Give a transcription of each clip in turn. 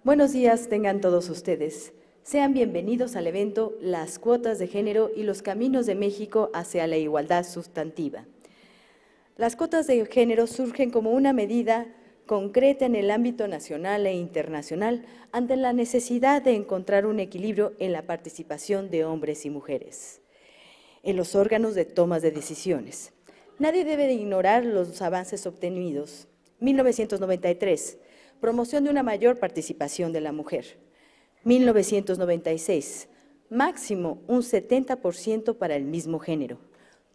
Buenos días tengan todos ustedes. Sean bienvenidos al evento Las cuotas de género y los caminos de México hacia la igualdad sustantiva. Las cuotas de género surgen como una medida concreta en el ámbito nacional e internacional ante la necesidad de encontrar un equilibrio en la participación de hombres y mujeres en los órganos de tomas de decisiones. Nadie debe de ignorar los avances obtenidos. 1993, promoción de una mayor participación de la mujer. 1996, máximo un 70% para el mismo género.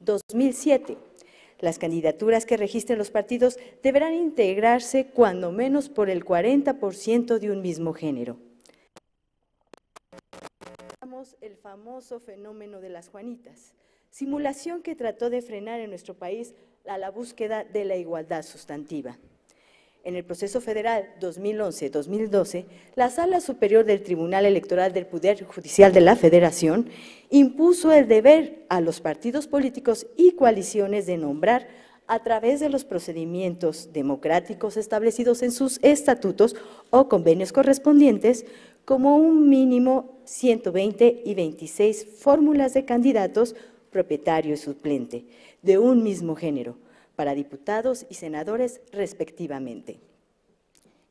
2007, las candidaturas que registren los partidos deberán integrarse cuando menos por el 40% de un mismo género. El famoso fenómeno de las Juanitas, simulación que trató de frenar en nuestro país la búsqueda de la igualdad sustantiva. En el proceso federal 2011-2012, la Sala Superior del Tribunal Electoral del Poder Judicial de la Federación impuso el deber a los partidos políticos y coaliciones de nombrar, a través de los procedimientos democráticos establecidos en sus estatutos o convenios correspondientes, como un mínimo 120 y 26 fórmulas de candidatos propietario y suplente de un mismo género, para diputados y senadores respectivamente.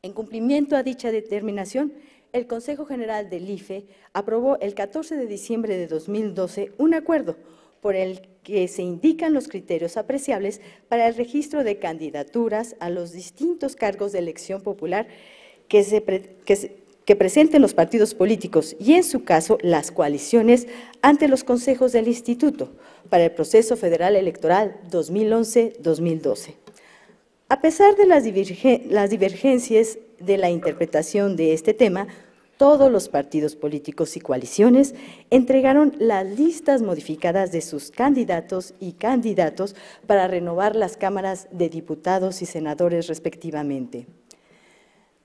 En cumplimiento a dicha determinación, el Consejo General del IFE aprobó el 14 de diciembre de 2012 un acuerdo por el que se indican los criterios apreciables para el registro de candidaturas a los distintos cargos de elección popular que presenten los partidos políticos y, en su caso, las coaliciones ante los consejos del Instituto para el proceso federal electoral 2011-2012. A pesar de las divergencias de la interpretación de este tema, todos los partidos políticos y coaliciones entregaron las listas modificadas de sus candidatos y candidatos para renovar las cámaras de diputados y senadores respectivamente.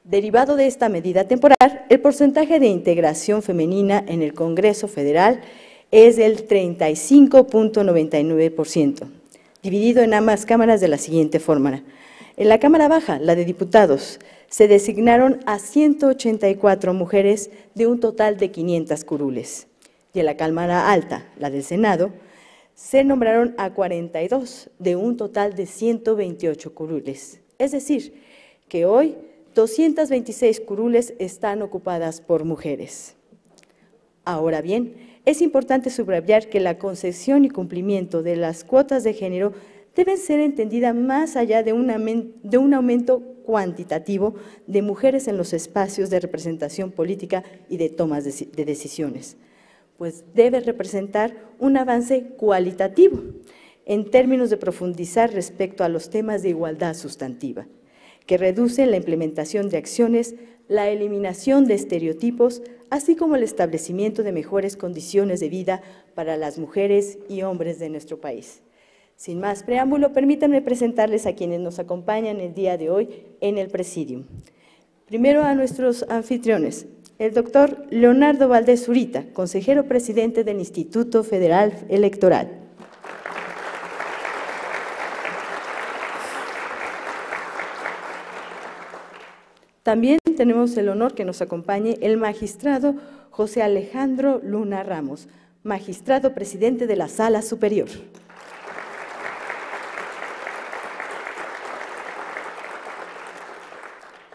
Derivado de esta medida temporal, el porcentaje de integración femenina en el Congreso Federal es del 35.99%, dividido en ambas cámaras de la siguiente forma. En la Cámara Baja, la de diputados, se designaron a 184 mujeres de un total de 500 curules. Y en la Cámara Alta, la del Senado, se nombraron a 42 de un total de 128 curules. Es decir, que hoy 226 curules están ocupadas por mujeres. Ahora bien, es importante subrayar que la concesión y cumplimiento de las cuotas de género deben ser entendidas más allá de un aumento cuantitativo de mujeres en los espacios de representación política y de tomas de decisiones, pues debe representar un avance cualitativo en términos de profundizar respecto a los temas de igualdad sustantiva, que reducen la implementación de acciones, la eliminación de estereotipos, así como el establecimiento de mejores condiciones de vida para las mujeres y hombres de nuestro país. Sin más preámbulo, permítanme presentarles a quienes nos acompañan el día de hoy en el Presidium. Primero a nuestros anfitriones, el doctor Leonardo Valdés Zurita, consejero presidente del Instituto Federal Electoral. También tenemos el honor que nos acompañe el magistrado José Alejandro Luna Ramos, magistrado presidente de la Sala Superior.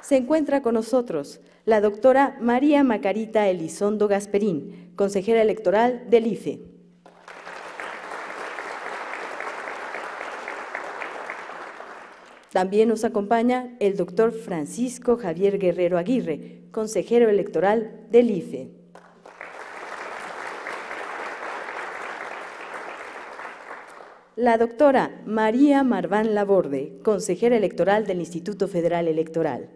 Se encuentra con nosotros la doctora María Macarita Elizondo Gasperín, consejera electoral del IFE. También nos acompaña el doctor Francisco Javier Guerrero Aguirre, consejero electoral del IFE. La doctora María Marván Laborde, consejera electoral del Instituto Federal Electoral.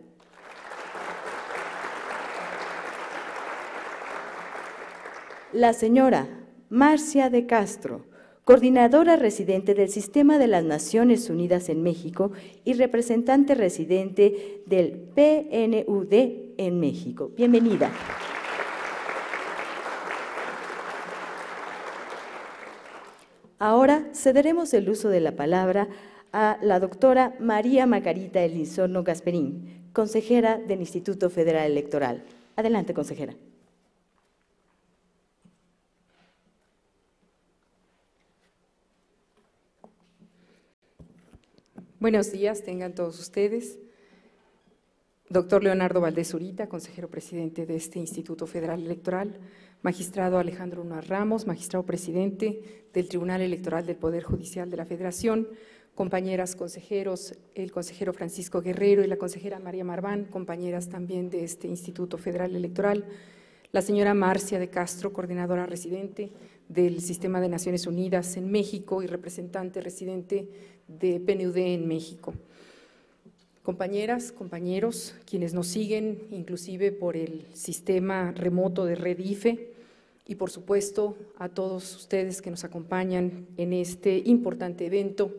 La señora Marcia de Castro, coordinadora residente del Sistema de las Naciones Unidas en México y representante residente del PNUD en México. Bienvenida. Ahora cederemos el uso de la palabra a la doctora María Macarita Elizondo Gasperín, consejera del Instituto Federal Electoral. Adelante, consejera. Buenos días, tengan todos ustedes. Doctor Leonardo Valdés Zurita, consejero presidente de este Instituto Federal Electoral, magistrado Alejandro Nuar Ramos, magistrado presidente del Tribunal Electoral del Poder Judicial de la Federación, compañeras consejeros, el consejero Francisco Guerrero y la consejera María Marván, compañeras también de este Instituto Federal Electoral, la señora Marcia de Castro, coordinadora residente del Sistema de Naciones Unidas en México y representante residente de PNUD en México. Compañeras, compañeros, quienes nos siguen inclusive por el sistema remoto de Red IFE y por supuesto a todos ustedes que nos acompañan en este importante evento,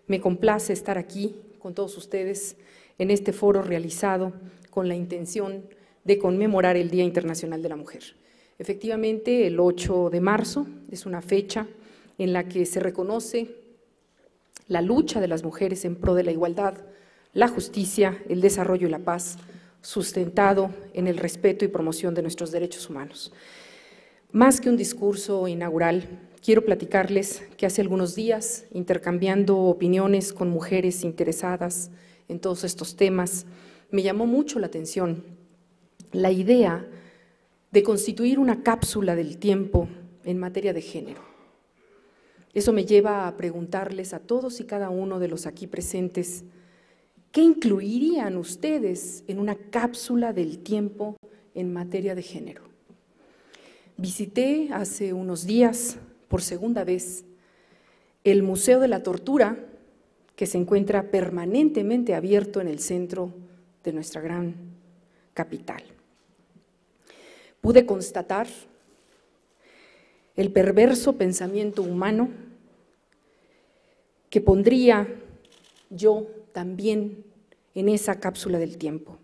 me complace estar aquí con todos ustedes en este foro realizado con la intención de conmemorar el Día Internacional de la Mujer. Efectivamente, el 8 de marzo es una fecha en la que se reconoce la lucha de las mujeres en pro de la igualdad, la justicia, el desarrollo y la paz, sustentado en el respeto y promoción de nuestros derechos humanos. Más que un discurso inaugural, quiero platicarles que hace algunos días, intercambiando opiniones con mujeres interesadas en todos estos temas, me llamó mucho la atención la idea de constituir una cápsula del tiempo en materia de género. Eso me lleva a preguntarles a todos y cada uno de los aquí presentes, ¿qué incluirían ustedes en una cápsula del tiempo en materia de género? Visité hace unos días, por segunda vez, el Museo de la Tortura, que se encuentra permanentemente abierto en el centro de nuestra gran capital. Pude constatar el perverso pensamiento humano que pondría yo también en esa cápsula del tiempo,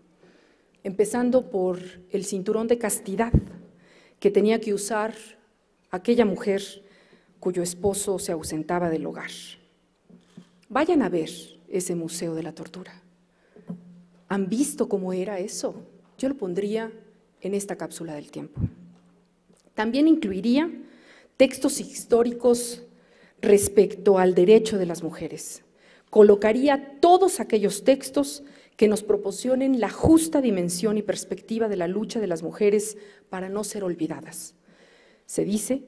empezando por el cinturón de castidad que tenía que usar aquella mujer cuyo esposo se ausentaba del hogar. Vayan a ver ese Museo de la Tortura. ¿Han visto cómo era eso? Yo lo pondría en esta cápsula del tiempo. También incluiría textos históricos respecto al derecho de las mujeres. Colocaría todos aquellos textos que nos proporcionen la justa dimensión y perspectiva de la lucha de las mujeres para no ser olvidadas. Se dice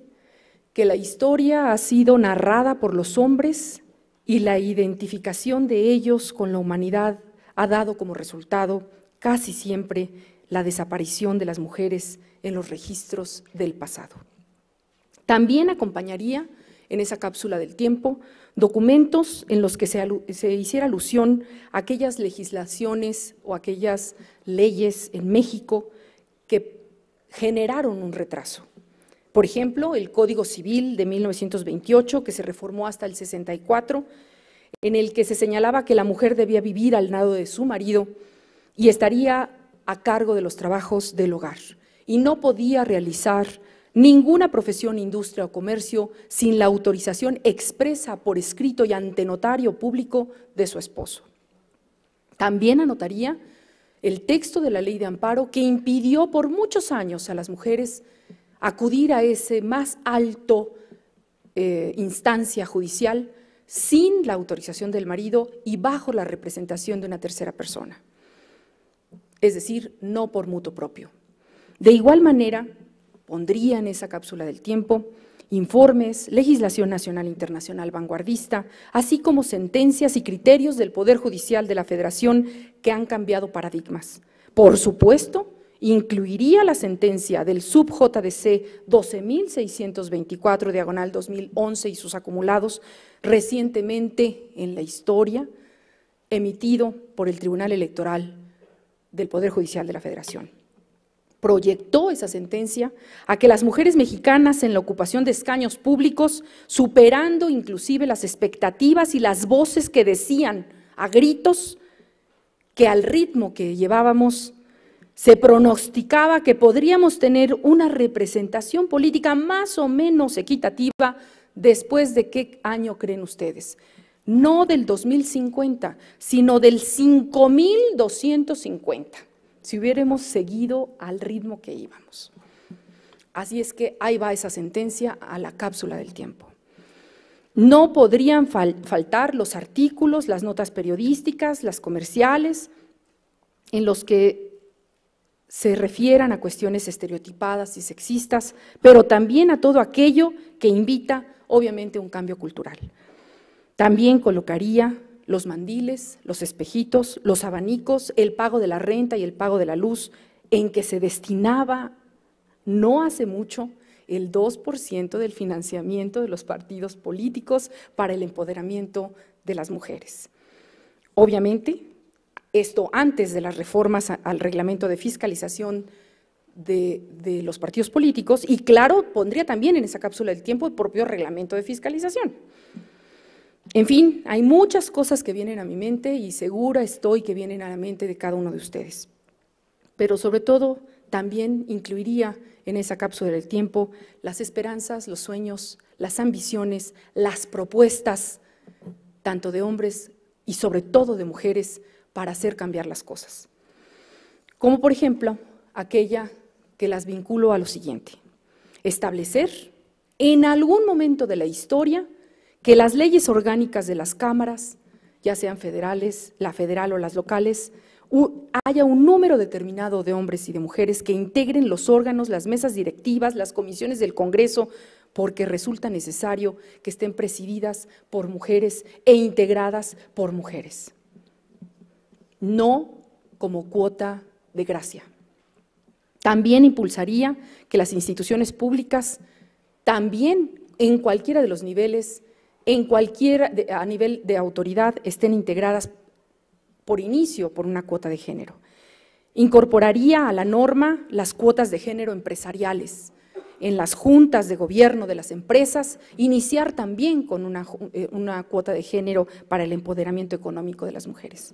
que la historia ha sido narrada por los hombres y la identificación de ellos con la humanidad ha dado como resultado casi siempre la desaparición de las mujeres en los registros del pasado. También acompañaría en esa cápsula del tiempo documentos en los que se hiciera alusión a aquellas legislaciones o aquellas leyes en México que generaron un retraso. Por ejemplo, el Código Civil de 1928, que se reformó hasta el 64, en el que se señalaba que la mujer debía vivir al lado de su marido y estaría a cargo de los trabajos del hogar y no podía realizar ninguna profesión, industria o comercio sin la autorización expresa por escrito y ante notario público de su esposo. También anotaría el texto de la Ley de Amparo que impidió por muchos años a las mujeres acudir a ese más alto instancia judicial sin la autorización del marido y bajo la representación de una tercera persona, es decir, no por mutuo propio. De igual manera, pondría en esa cápsula del tiempo informes, legislación nacional e internacional vanguardista, así como sentencias y criterios del Poder Judicial de la Federación que han cambiado paradigmas. Por supuesto, incluiría la sentencia del sub-JDC 12.624/2011 y sus acumulados recientemente en la historia, emitido por el Tribunal Electoral del Poder Judicial de la Federación. Proyectó esa sentencia a que las mujeres mexicanas en la ocupación de escaños públicos, superando inclusive las expectativas y las voces que decían a gritos que al ritmo que llevábamos se pronosticaba que podríamos tener una representación política más o menos equitativa después de ¿qué año creen ustedes? no del 2050, sino del 5250, si hubiéramos seguido al ritmo que íbamos. Así es que ahí va esa sentencia a la cápsula del tiempo. No podrían faltar los artículos, las notas periodísticas, las comerciales, en los que se refieran a cuestiones estereotipadas y sexistas, pero también a todo aquello que invita, obviamente, a un cambio cultural. También colocaría los mandiles, los espejitos, los abanicos, el pago de la renta y el pago de la luz, en que se destinaba no hace mucho el 2% del financiamiento de los partidos políticos para el empoderamiento de las mujeres. Obviamente, esto antes de las reformas al reglamento de fiscalización de los partidos políticos, y claro, pondría también en esa cápsula del tiempo el propio reglamento de fiscalización. En fin, hay muchas cosas que vienen a mi mente y segura estoy que vienen a la mente de cada uno de ustedes. Pero sobre todo, también incluiría en esa cápsula del tiempo las esperanzas, los sueños, las ambiciones, las propuestas, tanto de hombres y sobre todo de mujeres, para hacer cambiar las cosas. Como por ejemplo, aquella que las vinculo a lo siguiente: establecer en algún momento de la historia que las leyes orgánicas de las cámaras, ya sean federales, la federal o las locales, haya un número determinado de hombres y de mujeres que integren los órganos, las mesas directivas, las comisiones del Congreso, porque resulta necesario que estén presididas por mujeres e integradas por mujeres. No como cuota de gracia. También impulsaría que las instituciones públicas, también en cualquiera de los niveles, a nivel de autoridad, estén integradas por inicio por una cuota de género. Incorporaría a la norma las cuotas de género empresariales en las juntas de gobierno de las empresas, iniciar también con una cuota de género para el empoderamiento económico de las mujeres.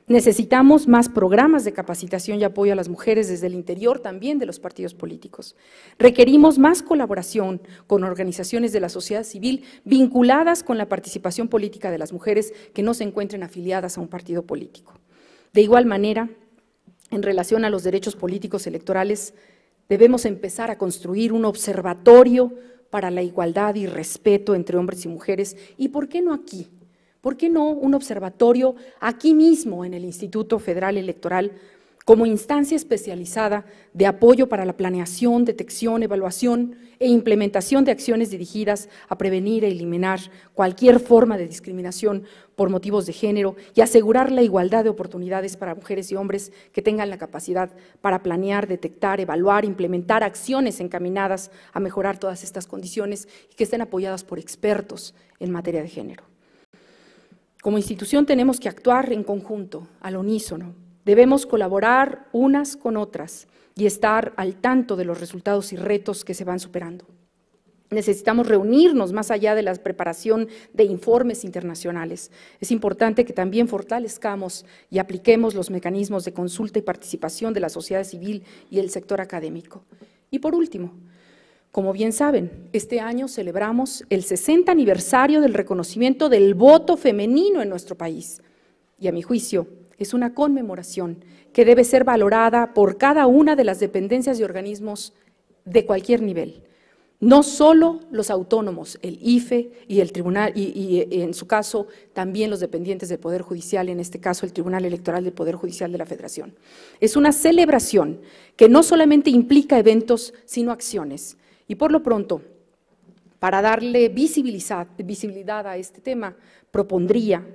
Necesitamos más programas de capacitación y apoyo a las mujeres desde el interior también de los partidos políticos. Requerimos más colaboración con organizaciones de la sociedad civil vinculadas con la participación política de las mujeres que no se encuentren afiliadas a un partido político. De igual manera, en relación a los derechos políticos electorales, debemos empezar a construir un observatorio para la igualdad y respeto entre hombres y mujeres, y ¿por qué no aquí? ¿Por qué no un observatorio aquí mismo en el Instituto Federal Electoral como instancia especializada de apoyo para la planeación, detección, evaluación e implementación de acciones dirigidas a prevenir e eliminar cualquier forma de discriminación por motivos de género y asegurar la igualdad de oportunidades para mujeres y hombres que tengan la capacidad para planear, detectar, evaluar, implementar acciones encaminadas a mejorar todas estas condiciones y que estén apoyadas por expertos en materia de género? Como institución tenemos que actuar en conjunto, al unísono. Debemos colaborar unas con otras y estar al tanto de los resultados y retos que se van superando. Necesitamos reunirnos más allá de la preparación de informes internacionales. Es importante que también fortalezcamos y apliquemos los mecanismos de consulta y participación de la sociedad civil y el sector académico. Y por último, como bien saben, este año celebramos el 60 aniversario del reconocimiento del voto femenino en nuestro país. Y a mi juicio, es una conmemoración que debe ser valorada por cada una de las dependencias y organismos de cualquier nivel. No solo los autónomos, el IFE y el Tribunal, y en su caso también los dependientes del Poder Judicial, en este caso el Tribunal Electoral del Poder Judicial de la Federación. Es una celebración que no solamente implica eventos, sino acciones. Y por lo pronto, para darle visibilidad a este tema, propondría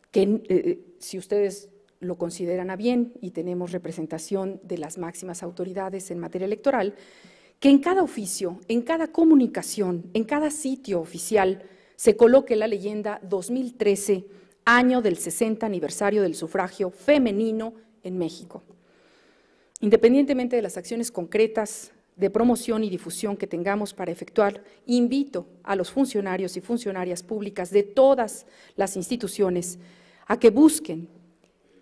que, si ustedes lo consideran a bien y tenemos representación de las máximas autoridades en materia electoral, que en cada oficio, en cada comunicación, en cada sitio oficial, se coloque la leyenda 2013, año del 60 aniversario del sufragio femenino en México. Independientemente de las acciones concretas de promoción y difusión que tengamos para efectuar, invito a los funcionarios y funcionarias públicas de todas las instituciones a que busquen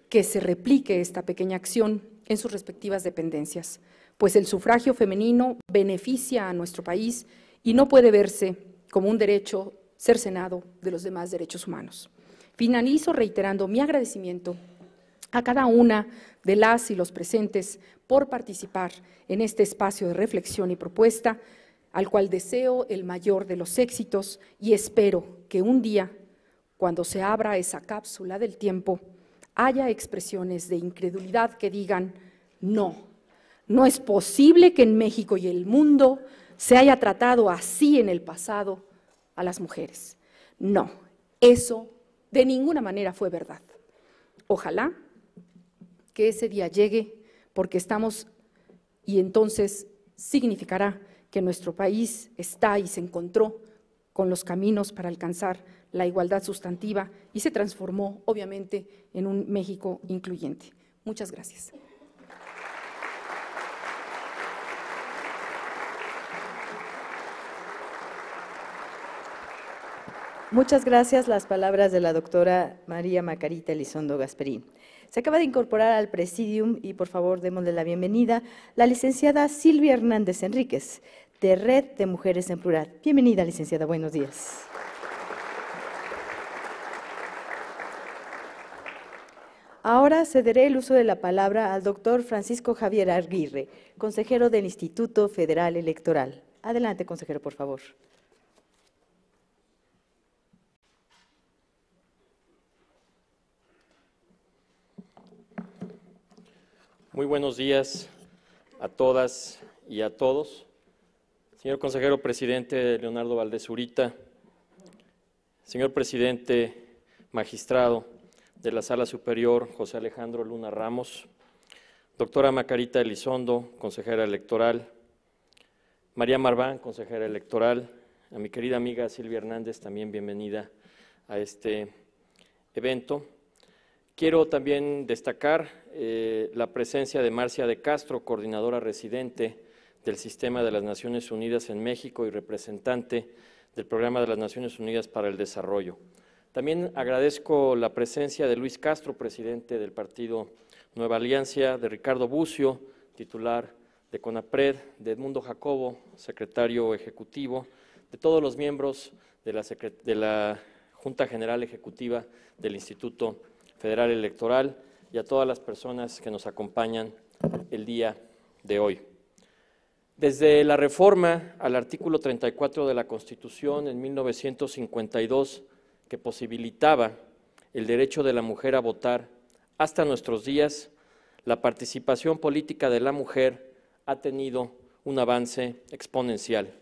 que se replique esta pequeña acción en sus respectivas dependencias, pues el sufragio femenino beneficia a nuestro país y no puede verse como un derecho cercenado de los demás derechos humanos. Finalizo reiterando mi agradecimiento a cada una de las y los presentes por participar en este espacio de reflexión y propuesta, al cual deseo el mayor de los éxitos y espero que un día, cuando se abra esa cápsula del tiempo, haya expresiones de incredulidad que digan: no, no es posible que en México y el mundo se haya tratado así en el pasado a las mujeres. No, eso de ninguna manera fue verdad. Ojalá que ese día llegue, porque estamos, y entonces significará que nuestro país está y se encontró con los caminos para alcanzar la igualdad sustantiva y se transformó, obviamente, en un México incluyente. Muchas gracias. Muchas gracias. Las palabras de la doctora María Macarita Elizondo Gasperín. Se acaba de incorporar al Presidium y por favor démosle la bienvenida la licenciada Silvia Hernández Enríquez, de Red de Mujeres en Plural. Bienvenida, licenciada, buenos días. Ahora cederé el uso de la palabra al doctor Francisco Javier Aguirre, consejero del Instituto Federal Electoral. Adelante, consejero, por favor. Muy buenos días a todas y a todos. Señor consejero presidente Leonardo Valdés Zurita, señor presidente magistrado de la Sala Superior José Alejandro Luna Ramos, doctora Macarita Elizondo, consejera electoral, María Marván, consejera electoral, a mi querida amiga Silvia Hernández, también bienvenida a este evento. Quiero también destacar la presencia de Marcia de Castro, coordinadora residente del Sistema de las Naciones Unidas en México y representante del Programa de las Naciones Unidas para el Desarrollo. También agradezco la presencia de Luis Castro, presidente del Partido Nueva Alianza, de Ricardo Bucio, titular de CONAPRED, de Edmundo Jacobo, secretario ejecutivo, de todos los miembros de la Junta General Ejecutiva del Instituto Federal Electoral y a todas las personas que nos acompañan el día de hoy. Desde la reforma al artículo 34 de la Constitución en 1952, que posibilitaba el derecho de la mujer a votar, hasta nuestros días, la participación política de la mujer ha tenido un avance exponencial.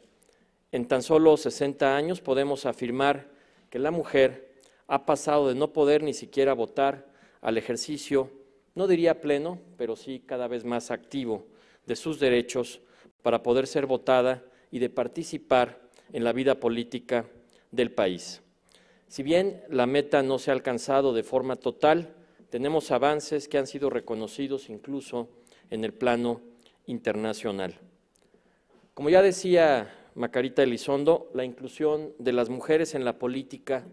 En tan solo 60 años podemos afirmar que la mujer ha pasado de no poder ni siquiera votar al ejercicio, no diría pleno, pero sí cada vez más activo de sus derechos para poder ser votada y de participar en la vida política del país. Si bien la meta no se ha alcanzado de forma total, tenemos avances que han sido reconocidos incluso en el plano internacional. Como ya decía Macarita Elizondo, la inclusión de las mujeres en la política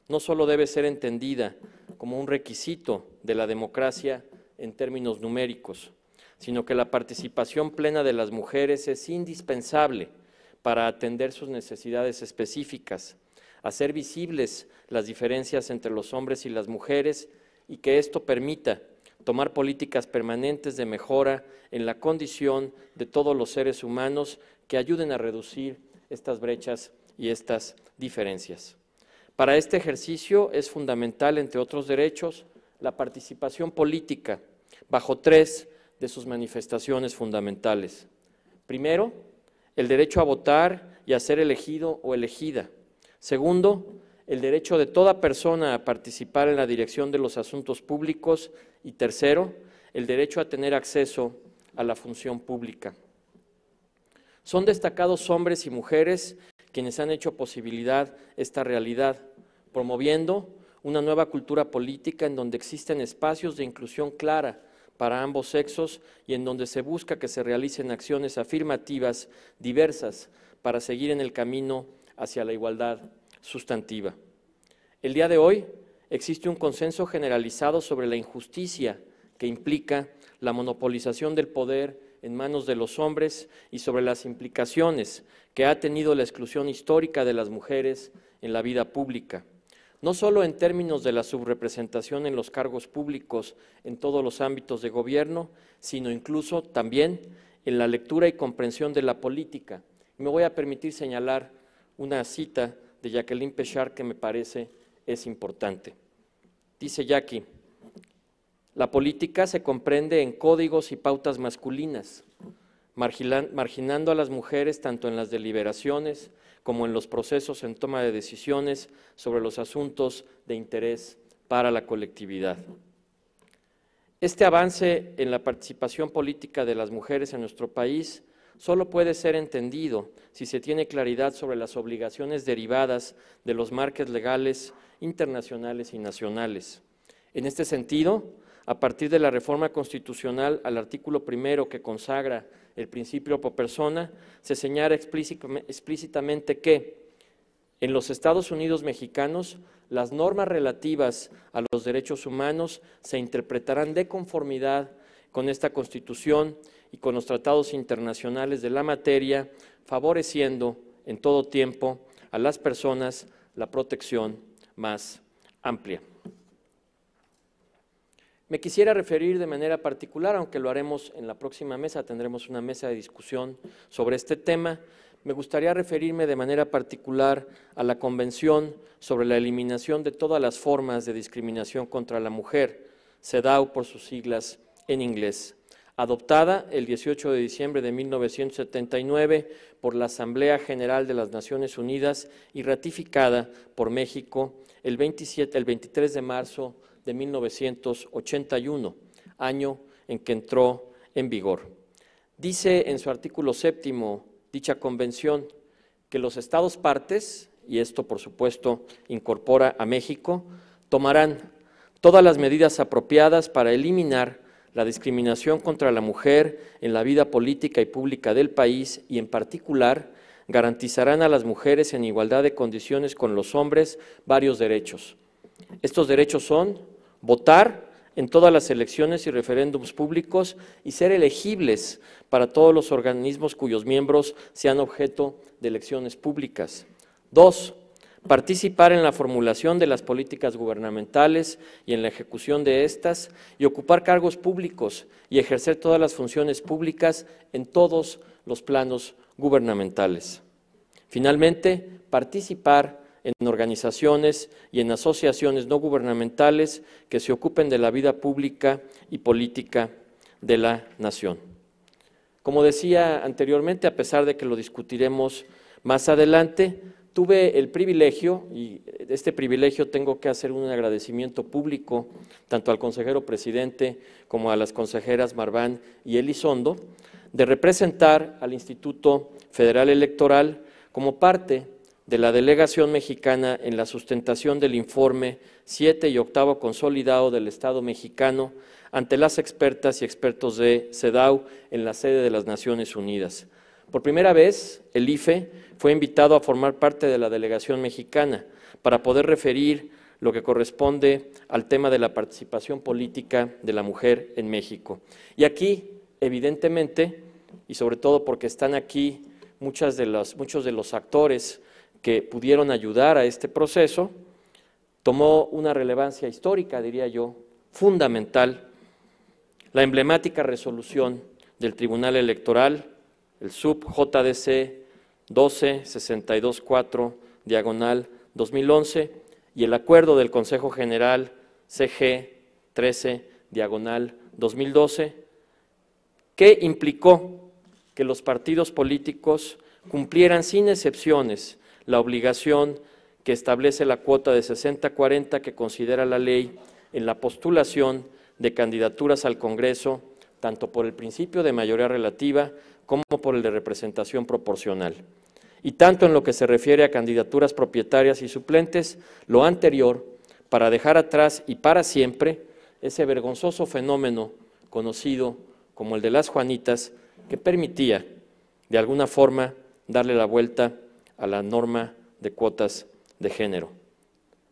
no solo debe ser entendida como un requisito de la democracia en términos numéricos, sino que la participación plena de las mujeres es indispensable para atender sus necesidades específicas, hacer visibles las diferencias entre los hombres y las mujeres y que esto permita tomar políticas permanentes de mejora en la condición de todos los seres humanos que ayuden a reducir estas brechas y estas diferencias. Para este ejercicio es fundamental, entre otros derechos, la participación política bajo 3 de sus manifestaciones fundamentales. Primero, el derecho a votar y a ser elegido o elegida. Segundo, el derecho de toda persona a participar en la dirección de los asuntos públicos. Y tercero, el derecho a tener acceso a la función pública. Son destacados hombres y mujeres quienes han hecho posibilidad esta realidad, promoviendo una nueva cultura política en donde existen espacios de inclusión clara para ambos sexos y en donde se busca que se realicen acciones afirmativas diversas para seguir en el camino hacia la igualdad sustantiva. El día de hoy existe un consenso generalizado sobre la injusticia que implica la monopolización del poder en manos de los hombres y sobre las implicaciones que ha tenido la exclusión histórica de las mujeres en la vida pública, no solo en términos de la subrepresentación en los cargos públicos en todos los ámbitos de gobierno, sino incluso también en la lectura y comprensión de la política. Me voy a permitir señalar una cita de Jacqueline Pechard que me parece es importante. Dice Jackie: la política se comprende en códigos y pautas masculinas, marginando a las mujeres tanto en las deliberaciones como en los procesos en toma de decisiones sobre los asuntos de interés para la colectividad. Este avance en la participación política de las mujeres en nuestro país solo puede ser entendido si se tiene claridad sobre las obligaciones derivadas de los marcos legales internacionales y nacionales. En este sentido, a partir de la reforma constitucional al artículo 1 que consagra el principio pro persona, se señala explícitamente que en los Estados Unidos mexicanos las normas relativas a los derechos humanos se interpretarán de conformidad con esta Constitución y con los tratados internacionales de la materia, favoreciendo en todo tiempo a las personas la protección más amplia. Me quisiera referir de manera particular, aunque lo haremos en la próxima mesa, tendremos una mesa de discusión sobre este tema. Me gustaría referirme de manera particular a la Convención sobre la eliminación de todas las formas de discriminación contra la mujer, CEDAW por sus siglas en inglés, adoptada el 18 de diciembre de 1979 por la Asamblea General de las Naciones Unidas y ratificada por México el 23 de marzo de 1981, año en que entró en vigor. Dice en su artículo 7º dicha convención que los Estados partes, y esto por supuesto incorpora a México, tomarán todas las medidas apropiadas para eliminar la discriminación contra la mujer en la vida política y pública del país y en particular garantizarán a las mujeres en igualdad de condiciones con los hombres varios derechos. Estos derechos son votar en todas las elecciones y referéndums públicos y ser elegibles para todos los organismos cuyos miembros sean objeto de elecciones públicas. 2. Participar en la formulación de las políticas gubernamentales y en la ejecución de estas y ocupar cargos públicos y ejercer todas las funciones públicas en todos los planos gubernamentales. Finalmente, participar en organizaciones y en asociaciones no gubernamentales que se ocupen de la vida pública y política de la nación. Como decía anteriormente, a pesar de que lo discutiremos más adelante, tuve el privilegio, y de este privilegio tengo que hacer un agradecimiento público tanto al consejero presidente como a las consejeras Marván y Elizondo, de representar al Instituto Federal Electoral como parte de la delegación mexicana en la sustentación del informe 7 y 8 consolidado del Estado mexicano ante las expertas y expertos de CEDAW en la sede de las Naciones Unidas. Por primera vez, el IFE fue invitado a formar parte de la delegación mexicana para poder referir lo que corresponde al tema de la participación política de la mujer en México. Y aquí, evidentemente, y sobre todo porque están aquí muchos de los actores que pudieron ayudar a este proceso, tomó una relevancia histórica, diría yo, fundamental, la emblemática resolución del Tribunal Electoral, el sub-JDC 12-62-4-2011 y el acuerdo del Consejo General CG 13-2012, que implicó que los partidos políticos cumplieran sin excepciones la obligación que establece la cuota de 60-40 que considera la ley en la postulación de candidaturas al Congreso, tanto por el principio de mayoría relativa como por el de representación proporcional. Y tanto en lo que se refiere a candidaturas propietarias y suplentes, lo anterior, para dejar atrás y para siempre ese vergonzoso fenómeno conocido como el de las Juanitas, que permitía, de alguna forma, darle la vuelta a la norma de cuotas de género.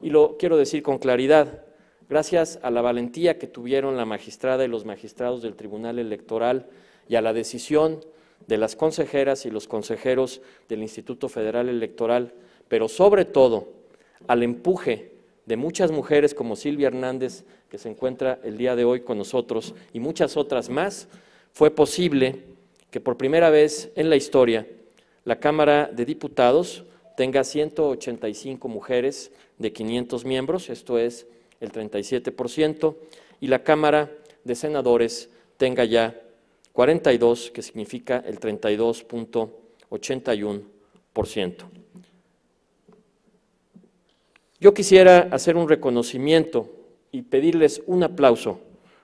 Y lo quiero decir con claridad, gracias a la valentía que tuvieron la magistrada y los magistrados del Tribunal Electoral y a la decisión de las consejeras y los consejeros del Instituto Federal Electoral, pero sobre todo al empuje de muchas mujeres como Silvia Hernández, que se encuentra el día de hoy con nosotros, y muchas otras más, fue posible que por primera vez en la historia la Cámara de Diputados tenga 185 mujeres de 500 miembros, esto es el 37%, y la Cámara de Senadores tenga ya 42, que significa el 32.81%. Yo quisiera hacer un reconocimiento y pedirles un aplauso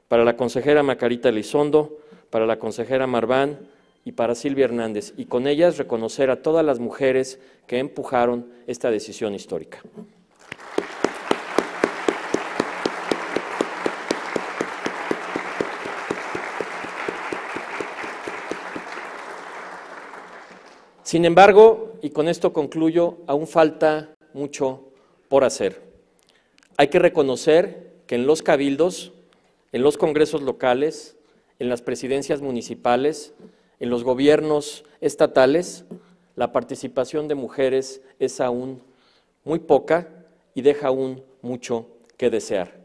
para la consejera Macarita Elizondo, para la consejera Marván y para Silvia Hernández, y con ellas reconocer a todas las mujeres que empujaron esta decisión histórica. Sin embargo, y con esto concluyo, aún falta mucho por hacer. Hay que reconocer que en los cabildos, en los congresos locales, en las presidencias municipales, en los gobiernos estatales, la participación de mujeres es aún muy poca y deja aún mucho que desear.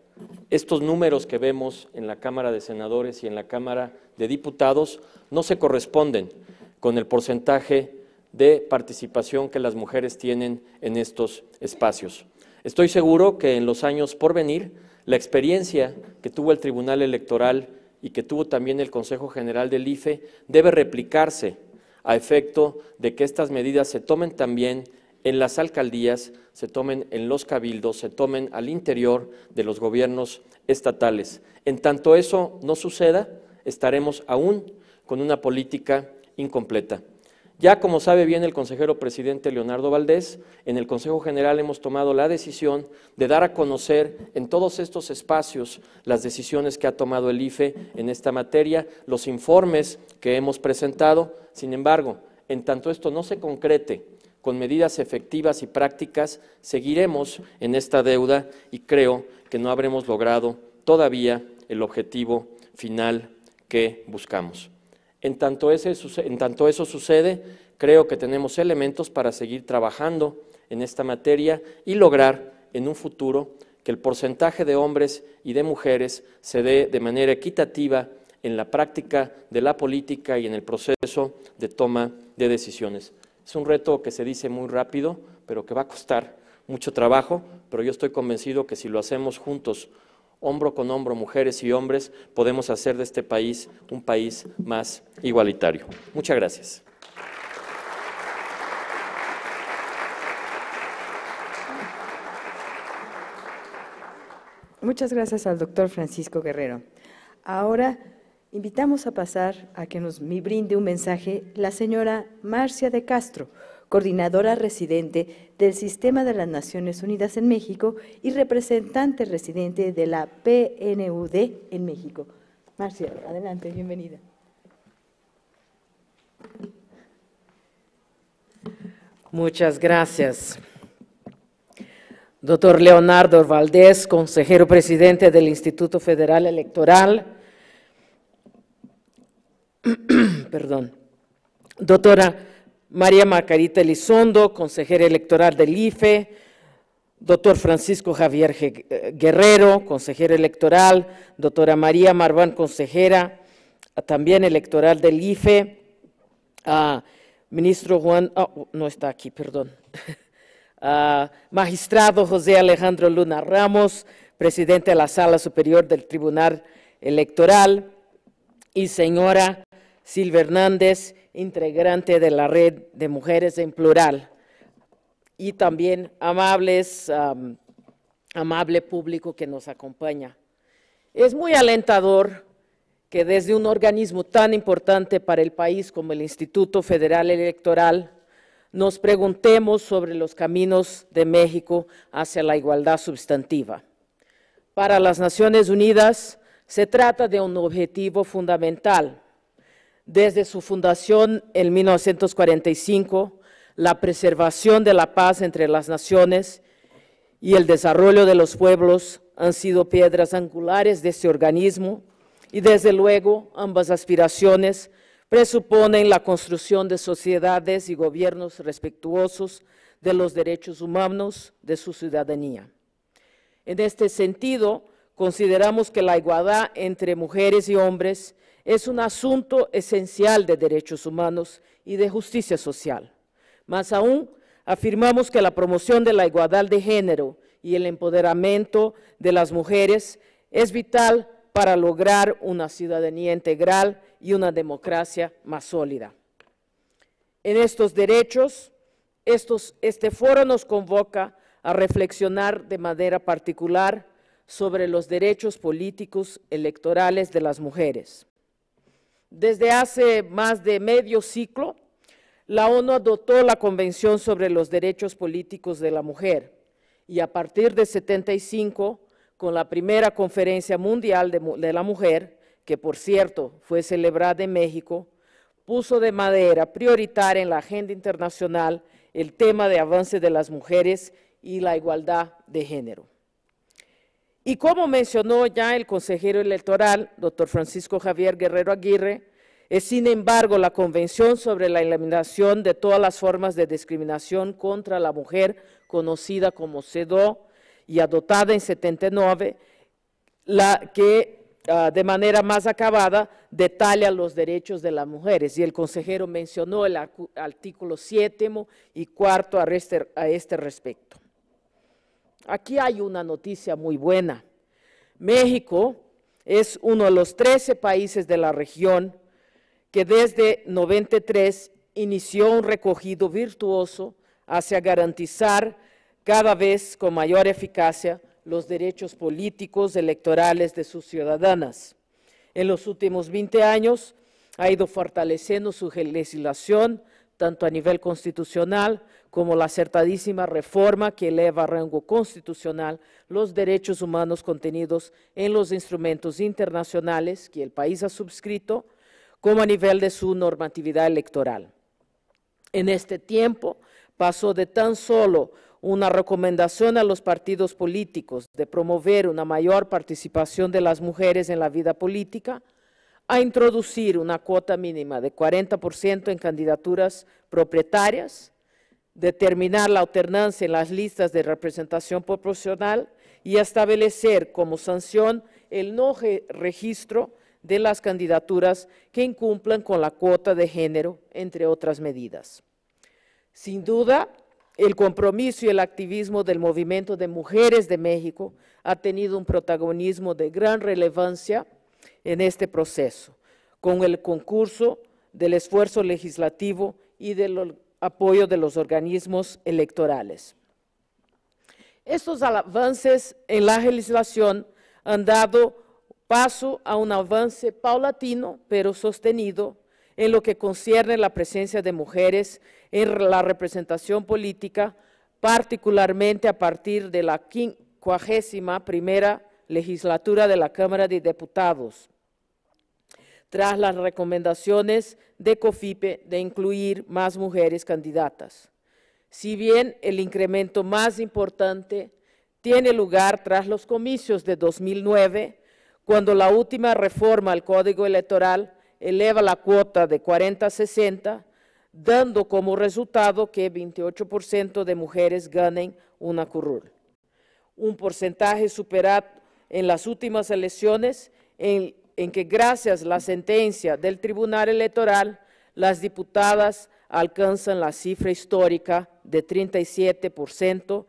Estos números que vemos en la Cámara de Senadores y en la Cámara de Diputados no se corresponden con el porcentaje de participación que las mujeres tienen en estos espacios. Estoy seguro que en los años por venir, la experiencia que tuvo el Tribunal Electoral y que tuvo también el Consejo General del IFE debe replicarse a efecto de que estas medidas se tomen también en las alcaldías, se tomen en los cabildos, se tomen al interior de los gobiernos estatales. En tanto eso no suceda, estaremos aún con una política incompleta. Ya, como sabe bien el consejero presidente Leonardo Valdés, en el Consejo General hemos tomado la decisión de dar a conocer en todos estos espacios las decisiones que ha tomado el IFE en esta materia, los informes que hemos presentado. Sin embargo, en tanto esto no se concrete con medidas efectivas y prácticas, seguiremos en esta deuda y creo que no habremos logrado todavía el objetivo final que buscamos. En tanto eso sucede, creo que tenemos elementos para seguir trabajando en esta materia y lograr en un futuro que el porcentaje de hombres y de mujeres se dé de manera equitativa en la práctica de la política y en el proceso de toma de decisiones. Es un reto que se dice muy rápido, pero que va a costar mucho trabajo, pero yo estoy convencido que si lo hacemos juntos, hombro con hombro, mujeres y hombres, podemos hacer de este país un país más igualitario. Muchas gracias. Muchas gracias al doctor Francisco Guerrero. Ahora invitamos a pasar a que nos brinde un mensaje la señora Marcia de Castro, coordinadora residente del Sistema de las Naciones Unidas en México y representante residente de la PNUD en México. Marcia, adelante, bienvenida. Muchas gracias. Doctor Leonardo Valdés, consejero presidente del Instituto Federal Electoral. Perdón. Doctora María Margarita Elizondo, consejera electoral del IFE, doctor Francisco Javier Guerrero, consejero electoral, doctora María Marván, consejera también electoral del IFE, ministro Juan, no está aquí, perdón, magistrado José Alejandro Luna Ramos, presidente de la Sala Superior del Tribunal Electoral, y señora Silvia Hernández, integrante de la Red de Mujeres en Plural, y también amable público que nos acompaña. Es muy alentador que desde un organismo tan importante para el país como el Instituto Federal Electoral nos preguntemos sobre los caminos de México hacia la igualdad sustantiva. Para las Naciones Unidas se trata de un objetivo fundamental. Desde su fundación en 1945, la preservación de la paz entre las naciones y el desarrollo de los pueblos han sido piedras angulares de este organismo y desde luego ambas aspiraciones presuponen la construcción de sociedades y gobiernos respetuosos de los derechos humanos de su ciudadanía. En este sentido, consideramos que la igualdad entre mujeres y hombres es un asunto esencial de derechos humanos y de justicia social. Más aún, afirmamos que la promoción de la igualdad de género y el empoderamiento de las mujeres es vital para lograr una ciudadanía integral y una democracia más sólida. En estos derechos, este foro nos convoca a reflexionar de manera particular sobre los derechos políticos electorales de las mujeres. Desde hace más de medio siglo, la ONU adoptó la Convención sobre los Derechos Políticos de la Mujer y a partir de 1975, con la primera Conferencia Mundial de la Mujer, que por cierto fue celebrada en México, puso de manera prioritaria en la agenda internacional el tema de avance de las mujeres y la igualdad de género. Y como mencionó ya el consejero electoral, doctor Francisco Javier Guerrero Aguirre, es sin embargo la Convención sobre la eliminación de todas las formas de discriminación contra la mujer, conocida como CEDAW, y adoptada en 79, la que de manera más acabada detalla los derechos de las mujeres. Y el consejero mencionó el artículo 7 y 4 a este respecto. Aquí hay una noticia muy buena. México es uno de los 13 países de la región que desde 93 inició un recogido virtuoso hacia garantizar cada vez con mayor eficacia los derechos políticos electorales de sus ciudadanas. En los últimos 20 años ha ido fortaleciendo su legislación, tanto a nivel constitucional como la acertadísima reforma que eleva a rango constitucional los derechos humanos contenidos en los instrumentos internacionales que el país ha subscrito, como a nivel de su normatividad electoral. En este tiempo pasó de tan solo una recomendación a los partidos políticos de promover una mayor participación de las mujeres en la vida política, a introducir una cuota mínima de 40% en candidaturas propietarias, determinar la alternancia en las listas de representación proporcional y establecer como sanción el no registro de las candidaturas que incumplan con la cuota de género, entre otras medidas. Sin duda, el compromiso y el activismo del Movimiento de Mujeres de México ha tenido un protagonismo de gran relevancia en este proceso, con el concurso del esfuerzo legislativo y del apoyo de los organismos electorales. Estos avances en la legislación han dado paso a un avance paulatino, pero sostenido, en lo que concierne la presencia de mujeres en la representación política, particularmente a partir de la 51ª legislatura de la Cámara de Diputados, tras las recomendaciones de COFIPE de incluir más mujeres candidatas. Si bien el incremento más importante tiene lugar tras los comicios de 2009, cuando la última reforma al Código Electoral eleva la cuota de 40 a 60, dando como resultado que 28% de mujeres ganen una curul. Un porcentaje superado en las últimas elecciones en que gracias a la sentencia del Tribunal Electoral, las diputadas alcanzan la cifra histórica de 37%,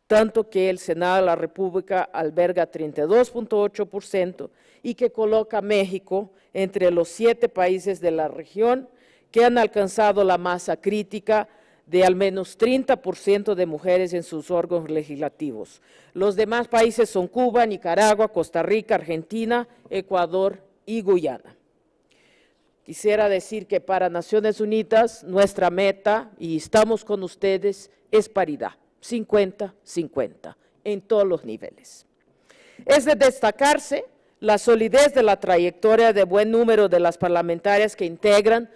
tanto que el Senado de la República alberga 32.8% y que coloca a México entre los 7 países de la región que han alcanzado la masa crítica de al menos 30% de mujeres en sus órganos legislativos. Los demás países son Cuba, Nicaragua, Costa Rica, Argentina, Ecuador y Guyana. Quisiera decir que para Naciones Unidas nuestra meta, y estamos con ustedes, es paridad, 50-50, en todos los niveles. Es de destacarse la solidez de la trayectoria de buen número de las parlamentarias que integran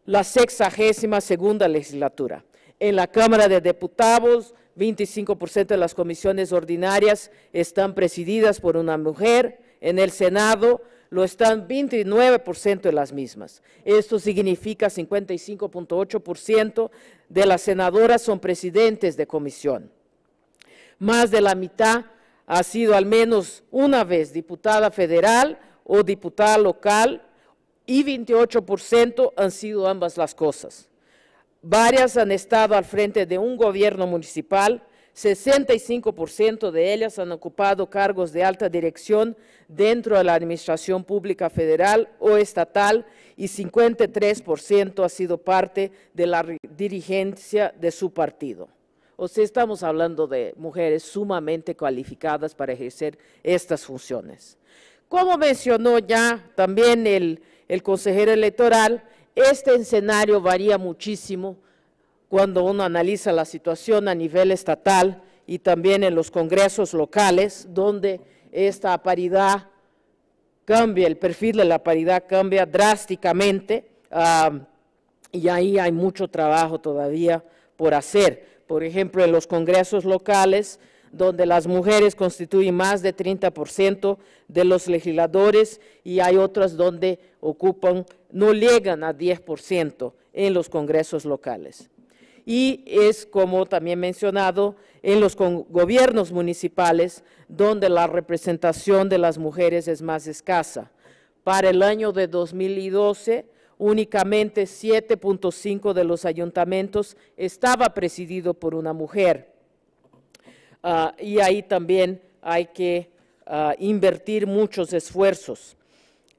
la 62ª legislatura. En la Cámara de Diputados, 25% de las comisiones ordinarias están presididas por una mujer. En el Senado, lo están 29% de las mismas. Esto significa 55.8% de las senadoras son presidentes de comisión. Más de la mitad ha sido al menos una vez diputada federal o diputada local y 28% han sido ambas las cosas. Varias han estado al frente de un gobierno municipal, 65% de ellas han ocupado cargos de alta dirección dentro de la administración pública federal o estatal y 53% ha sido parte de la dirigencia de su partido. O sea, estamos hablando de mujeres sumamente cualificadas para ejercer estas funciones. Como mencionó ya también el consejero electoral, este escenario varía muchísimo cuando uno analiza la situación a nivel estatal y también en los congresos locales, donde esta paridad cambia, el perfil de la paridad cambia drásticamente, y ahí hay mucho trabajo todavía por hacer. Por ejemplo, en los congresos locales, donde las mujeres constituyen más de 30% de los legisladores y hay otras donde no llegan a 10% en los congresos locales. Y es como también mencionado en los gobiernos municipales donde la representación de las mujeres es más escasa. Para el año de 2012, únicamente 7.5 de los ayuntamientos estaba presidido por una mujer. Y ahí también hay que invertir muchos esfuerzos.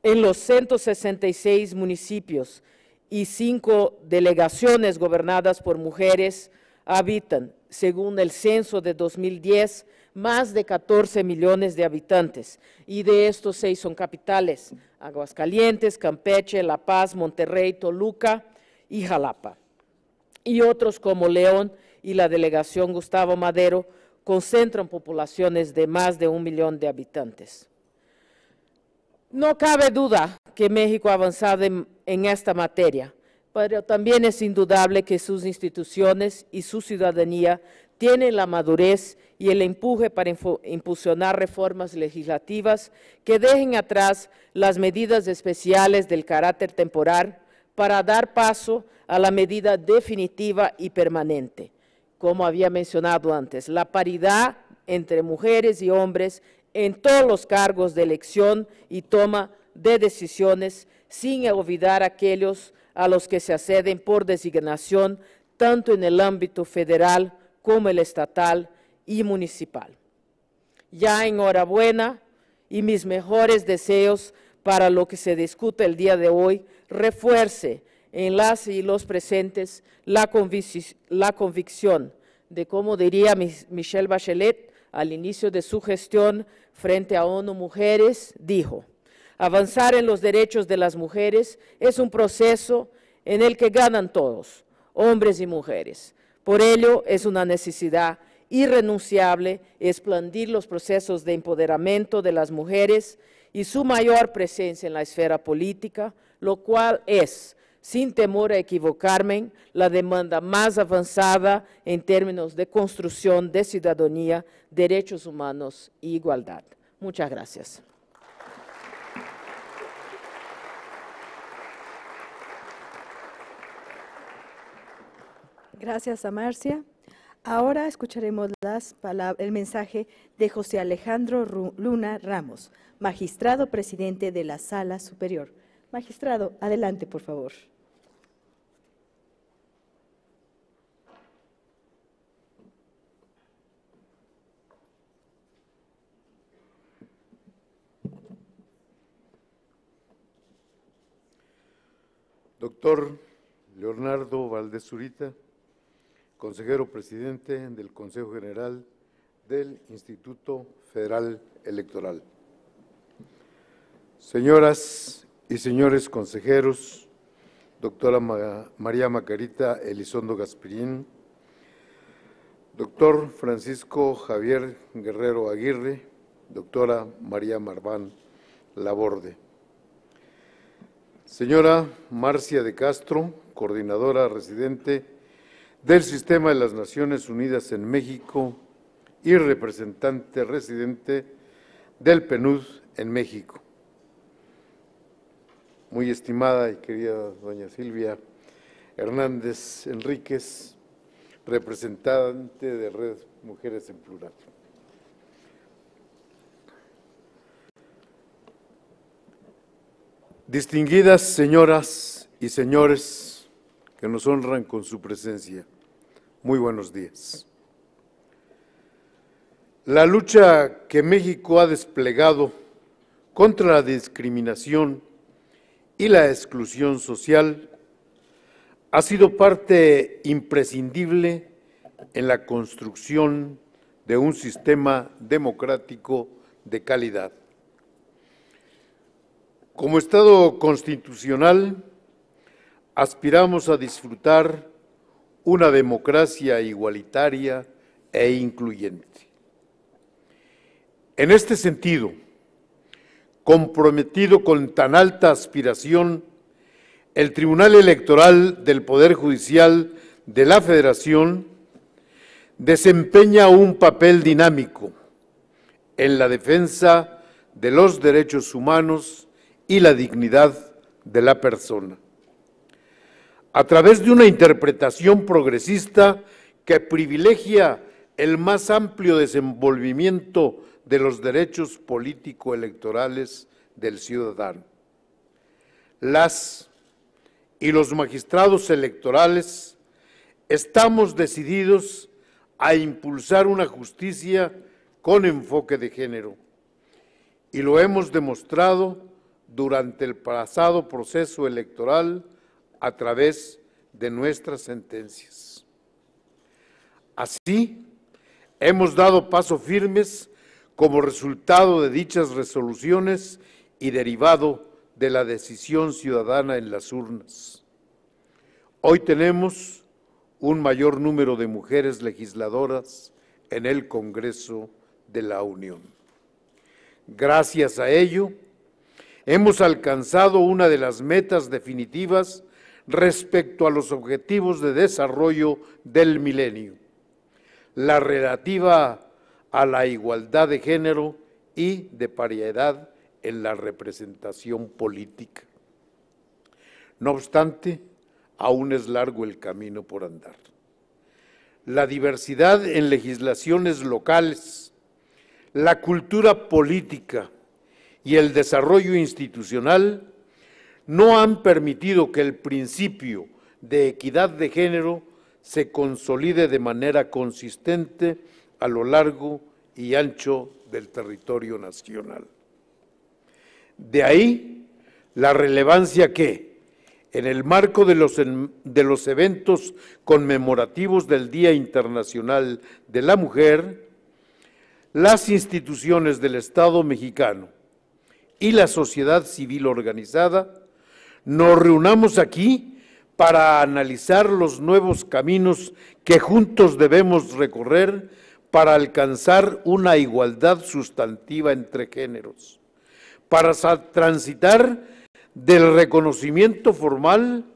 En los 166 municipios y 5 delegaciones gobernadas por mujeres habitan, según el censo de 2010, más de 14 millones de habitantes, y de estos 6 son capitales: Aguascalientes, Campeche, La Paz, Monterrey, Toluca y Jalapa. Y otros como León y la delegación Gustavo Madero concentran poblaciones de más de 1 millón de habitantes. No cabe duda que México ha avanzado en esta materia, pero también es indudable que sus instituciones y su ciudadanía tienen la madurez y el empuje para impulsionar reformas legislativas que dejen atrás las medidas especiales del carácter temporal para dar paso a la medida definitiva y permanente. Como había mencionado antes, la paridad entre mujeres y hombres en todos los cargos de elección y toma de decisiones, sin olvidar aquellos a los que se acceden por designación, tanto en el ámbito federal como el estatal y municipal. Ya enhorabuena y mis mejores deseos para lo que se discute el día de hoy, refuerce en las y los presentes la convicción de, como diría Michelle Bachelet al inicio de su gestión frente a ONU Mujeres, dijo: avanzar en los derechos de las mujeres es un proceso en el que ganan todos, hombres y mujeres. Por ello, es una necesidad irrenunciable expandir los procesos de empoderamiento de las mujeres y su mayor presencia en la esfera política, lo cual es, sin temor a equivocarme, la demanda más avanzada en términos de construcción de ciudadanía, derechos humanos e igualdad. Muchas gracias. Gracias a Marcia. Ahora escucharemos el mensaje de José Alejandro Luna Ramos, magistrado presidente de la Sala Superior. Magistrado, adelante, por favor. Doctor Leonardo Valdés Zurita, consejero presidente del Consejo General del Instituto Federal Electoral. Señoras y señores consejeros, doctora María Margarita Elizondo Gaspirín, doctor Francisco Javier Guerrero Aguirre, doctora María Marván Laborde, señora Marcia de Castro, coordinadora residente del Sistema de las Naciones Unidas en México y representante residente del PNUD en México. muy estimada y querida doña Silvia Hernández Enríquez, representante de Red Mujeres en Plural. Distinguidas señoras y señores que nos honran con su presencia, muy buenos días. La lucha que México ha desplegado contra la discriminación y la exclusión social ha sido parte imprescindible en la construcción de un sistema democrático de calidad. Como Estado constitucional, aspiramos a disfrutar una democracia igualitaria e incluyente. En este sentido, comprometido con tan alta aspiración, el Tribunal Electoral del Poder Judicial de la Federación desempeña un papel dinámico en la defensa de los derechos humanos y la dignidad de la persona, a través de una interpretación progresista que privilegia el más amplio desenvolvimiento de los derechos político-electorales del ciudadano. Las y los magistrados electorales estamos decididos a impulsar una justicia con enfoque de género, y lo hemos demostrado durante el pasado proceso electoral a través de nuestras sentencias. Así, hemos dado pasos firmes como resultado de dichas resoluciones y derivado de la decisión ciudadana en las urnas. Hoy tenemos un mayor número de mujeres legisladoras en el Congreso de la Unión. Gracias a ello, hemos alcanzado una de las metas definitivas respecto a los objetivos de desarrollo del milenio, la relativa a la igualdad de género y de paridad en la representación política. No obstante, aún es largo el camino por andar. La diversidad en legislaciones locales, la cultura política y el desarrollo institucional no han permitido que el principio de equidad de género se consolide de manera consistente a lo largo y ancho del territorio nacional. De ahí la relevancia que, en el marco de los eventos conmemorativos del Día Internacional de la Mujer, las instituciones del Estado mexicano y la sociedad civil organizada nos reunamos aquí para analizar los nuevos caminos que juntos debemos recorrer para alcanzar una igualdad sustantiva entre géneros, para transitar del reconocimiento formal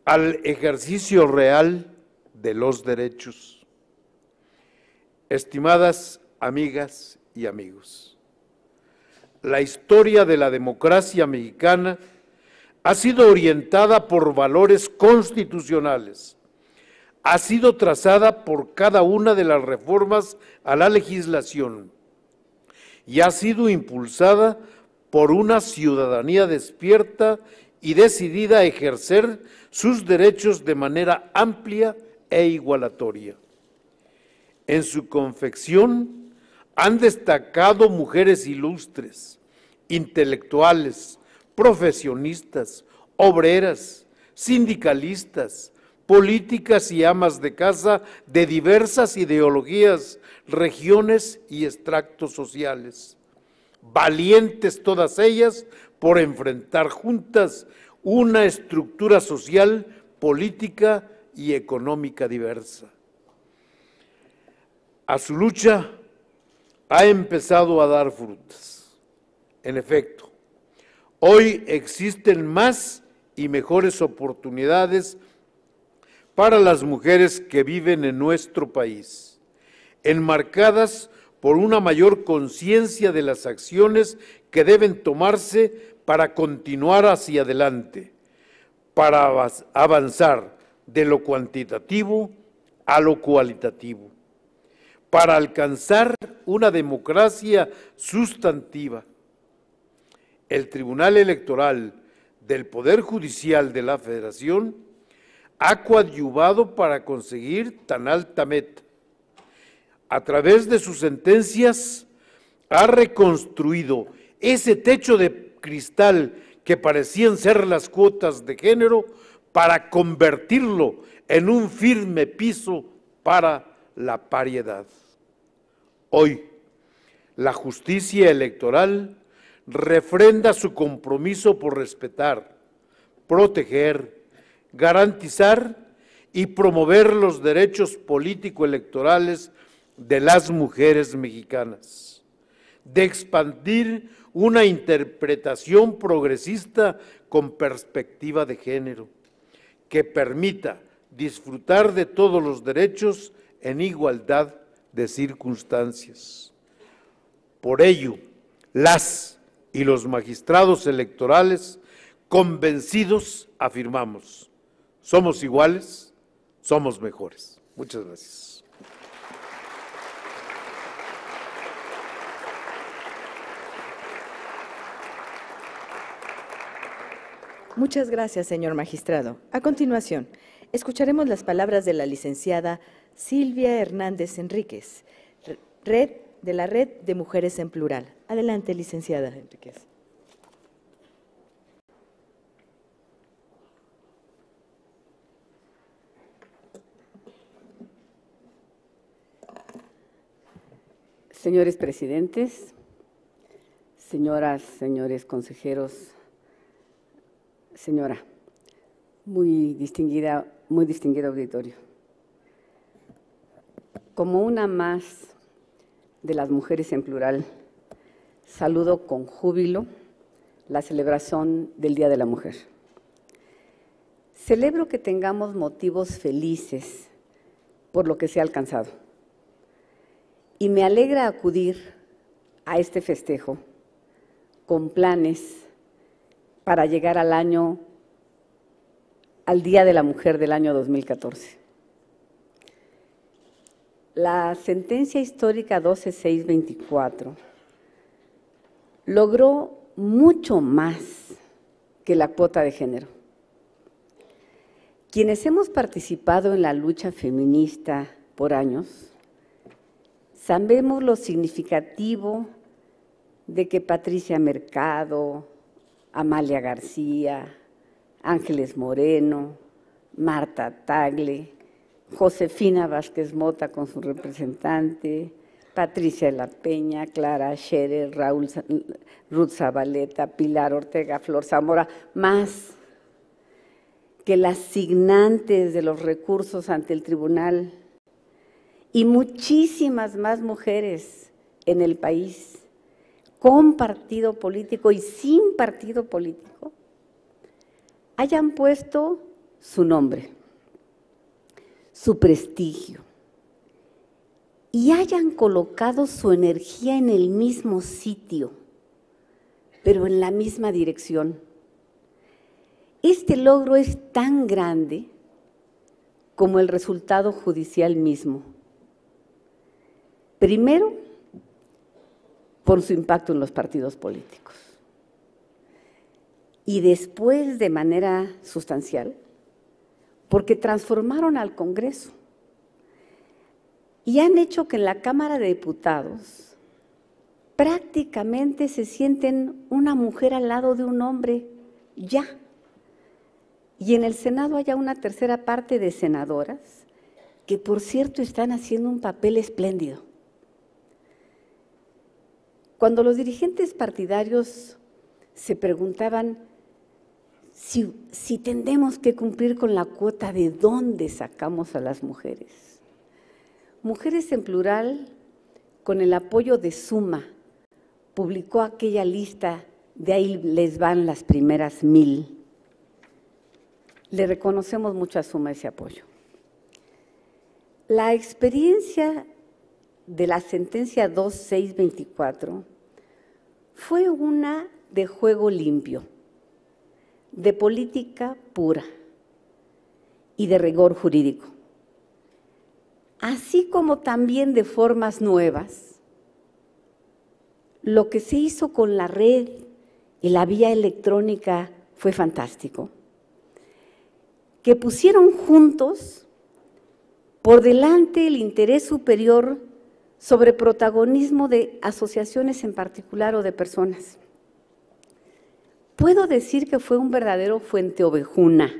al ejercicio real de los derechos. Estimadas amigas y amigos, la historia de la democracia mexicana ha sido orientada por valores constitucionales, ha sido trazada por cada una de las reformas a la legislación y ha sido impulsada por una ciudadanía despierta y decidida a ejercer sus derechos de manera amplia e igualatoria. En su confección han destacado mujeres ilustres, intelectuales, profesionistas, obreras, sindicalistas, políticas y amas de casa de diversas ideologías, regiones y extractos sociales, valientes todas ellas por enfrentar juntas una estructura social, política y económica diversa. A su lucha ha empezado a dar frutos. En efecto, hoy existen más y mejores oportunidades para las mujeres que viven en nuestro país, enmarcadas por una mayor conciencia de las acciones que deben tomarse para continuar hacia adelante, para avanzar de lo cuantitativo a lo cualitativo, para alcanzar una democracia sustantiva. El Tribunal Electoral del Poder Judicial de la Federación ha coadyuvado para conseguir tan alta meta. A través de sus sentencias ha reconstruido ese techo de cristal que parecían ser las cuotas de género para convertirlo en un firme piso para la paridad. Hoy, la justicia electoral refrenda su compromiso por respetar, proteger, garantizar y promover los derechos político-electorales de las mujeres mexicanas, de expandir una interpretación progresista con perspectiva de género, que permita disfrutar de todos los derechos en igualdad de circunstancias. Por ello, las y los magistrados electorales convencidos afirmamos: somos iguales, somos mejores. Muchas gracias. Muchas gracias, señor magistrado. A continuación, escucharemos las palabras de la licenciada Silvia Hernández Enríquez, de la Red de Mujeres en Plural. Adelante, licenciada Enríquez. Señores presidentes, señoras, señores consejeros, señora, muy distinguido auditorio. Como una más de las mujeres en plural, saludo con júbilo la celebración del Día de la Mujer. Celebro que tengamos motivos felices por lo que se ha alcanzado. Y me alegra acudir a este festejo con planes para llegar al Día de la Mujer del año 2014. La sentencia histórica 12624 logró mucho más que la cuota de género. Quienes hemos participado en la lucha feminista por años, sabemos lo significativo de que Patricia Mercado, Amalia García, Ángeles Moreno, Marta Tagle, Josefina Vázquez Mota con su representante, Patricia de la Peña, Clara Scherer, Ruth Zabaleta, Pilar Ortega, Flor Zamora, más que las signantes de los recursos ante el tribunal y muchísimas más mujeres en el país, con partido político y sin partido político, hayan puesto su nombre, su prestigio, y hayan colocado su energía en el mismo sitio, pero en la misma dirección. Este logro es tan grande como el resultado judicial mismo. Primero, por su impacto en los partidos políticos. Y después, de manera sustancial, porque transformaron al Congreso y han hecho que en la Cámara de Diputados prácticamente se sienten una mujer al lado de un hombre, ya. Y en el Senado haya una tercera parte de senadoras que, por cierto, están haciendo un papel espléndido. Cuando los dirigentes partidarios se preguntaban si tendremos que cumplir con la cuota de dónde sacamos a las mujeres, Mujeres en Plural, con el apoyo de Suma, publicó aquella lista, de ahí les van las primeras 1000. Le reconocemos mucho a Suma ese apoyo. La experiencia de la sentencia 2624 fue una de juego limpio, de política pura y de rigor jurídico, así como también de formas nuevas. Lo que se hizo con la red y la vía electrónica fue fantástico, que pusieron juntos por delante el interés superior sobre protagonismo de asociaciones en particular o de personas. Puedo decir que fue un verdadero fuenteovejuna,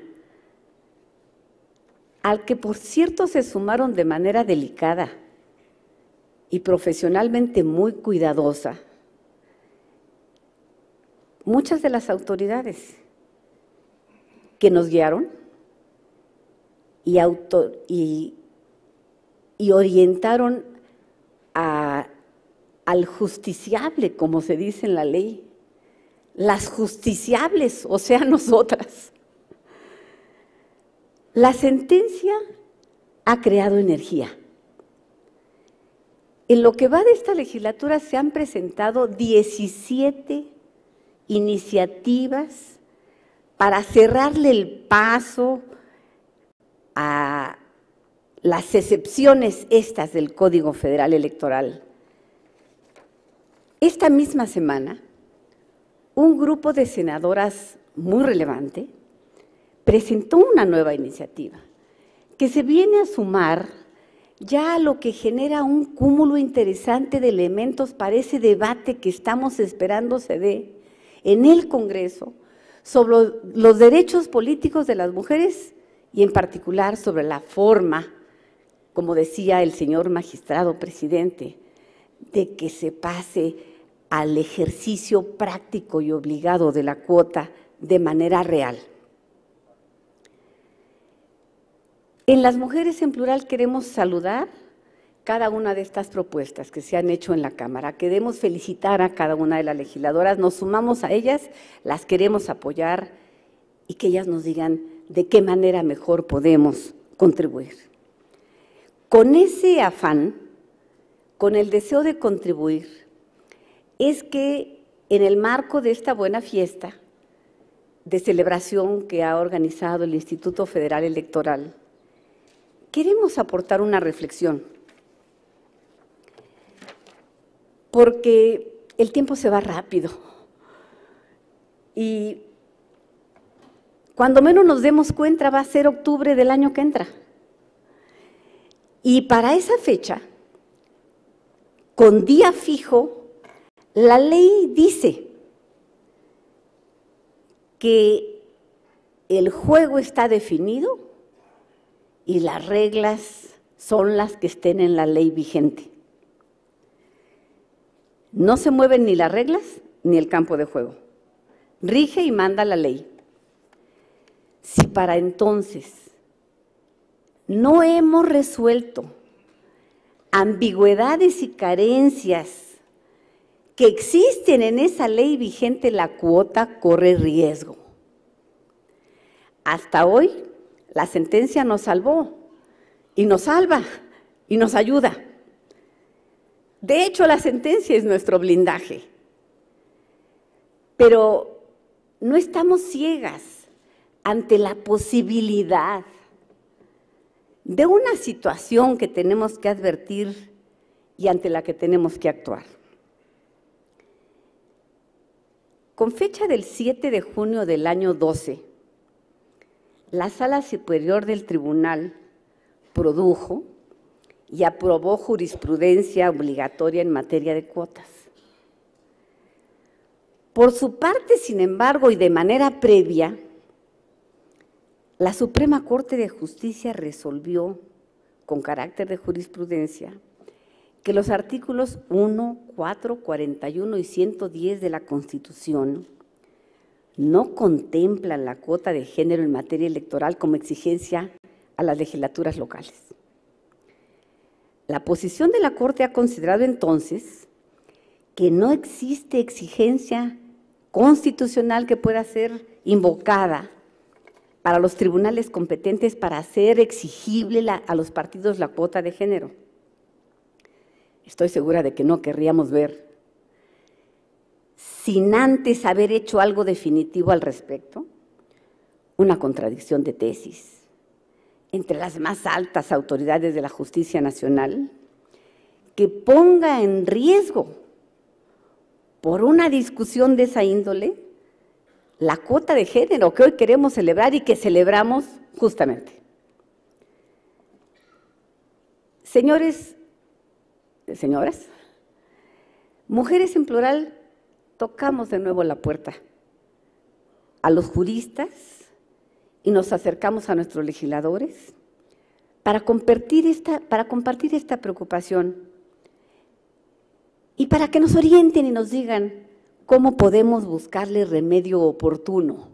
al que por cierto se sumaron de manera delicada y profesionalmente muy cuidadosa muchas de las autoridades que nos guiaron y orientaron al justiciable, como se dice en la ley, las justiciables, o sea, nosotras. La sentencia ha creado energía. En lo que va de esta legislatura se han presentado 17 iniciativas para cerrarle el paso a las excepciones estas del Código Federal Electoral. Esta misma semana, un grupo de senadoras muy relevante presentó una nueva iniciativa que se viene a sumar ya a lo que genera un cúmulo interesante de elementos para ese debate que estamos esperando se dé en el Congreso sobre los derechos políticos de las mujeres y en particular sobre la forma, como decía el señor magistrado presidente, de que se pase al ejercicio práctico y obligado de la cuota de manera real. En las mujeres en plural queremos saludar cada una de estas propuestas que se han hecho en la Cámara. Queremos felicitar a cada una de las legisladoras, nos sumamos a ellas, las queremos apoyar y que ellas nos digan de qué manera mejor podemos contribuir. Con ese afán, con el deseo de contribuir, es que en el marco de esta buena fiesta de celebración que ha organizado el Instituto Federal Electoral, queremos aportar una reflexión, porque el tiempo se va rápido y cuando menos nos demos cuenta va a ser octubre del año que entra. Y para esa fecha, con día fijo, la ley dice que el juego está definido y las reglas son las que estén en la ley vigente. No se mueven ni las reglas ni el campo de juego. Rige y manda la ley. Si para entonces no hemos resuelto ambigüedades y carencias que existen en esa ley vigente, la cuota corre riesgo. Hasta hoy, la sentencia nos salvó y nos salva y nos ayuda. De hecho, la sentencia es nuestro blindaje. Pero no estamos ciegas ante la posibilidad de una situación que tenemos que advertir y ante la que tenemos que actuar. Con fecha del 7 de junio del año 12, la Sala Superior del Tribunal produjo y aprobó jurisprudencia obligatoria en materia de cuotas. Por su parte, sin embargo, y de manera previa, la Suprema Corte de Justicia resolvió, con carácter de jurisprudencia, que los artículos 1, 4, 41 y 110 de la Constitución no contemplan la cuota de género en materia electoral como exigencia a las legislaturas locales. La posición de la Corte ha considerado entonces que no existe exigencia constitucional que pueda ser invocada para los tribunales competentes para hacer exigible a los partidos la cuota de género. Estoy segura de que no querríamos ver sin antes haber hecho algo definitivo al respecto? Una contradicción de tesis entre las más altas autoridades de la justicia nacional, que ponga en riesgo, por una discusión de esa índole, la cuota de género que hoy queremos celebrar y que celebramos justamente. Señores, señoras, mujeres en plural, tocamos de nuevo la puerta a los juristas y nos acercamos a nuestros legisladores para compartir esta preocupación y para que nos orienten y nos digan cómo podemos buscarle remedio oportuno.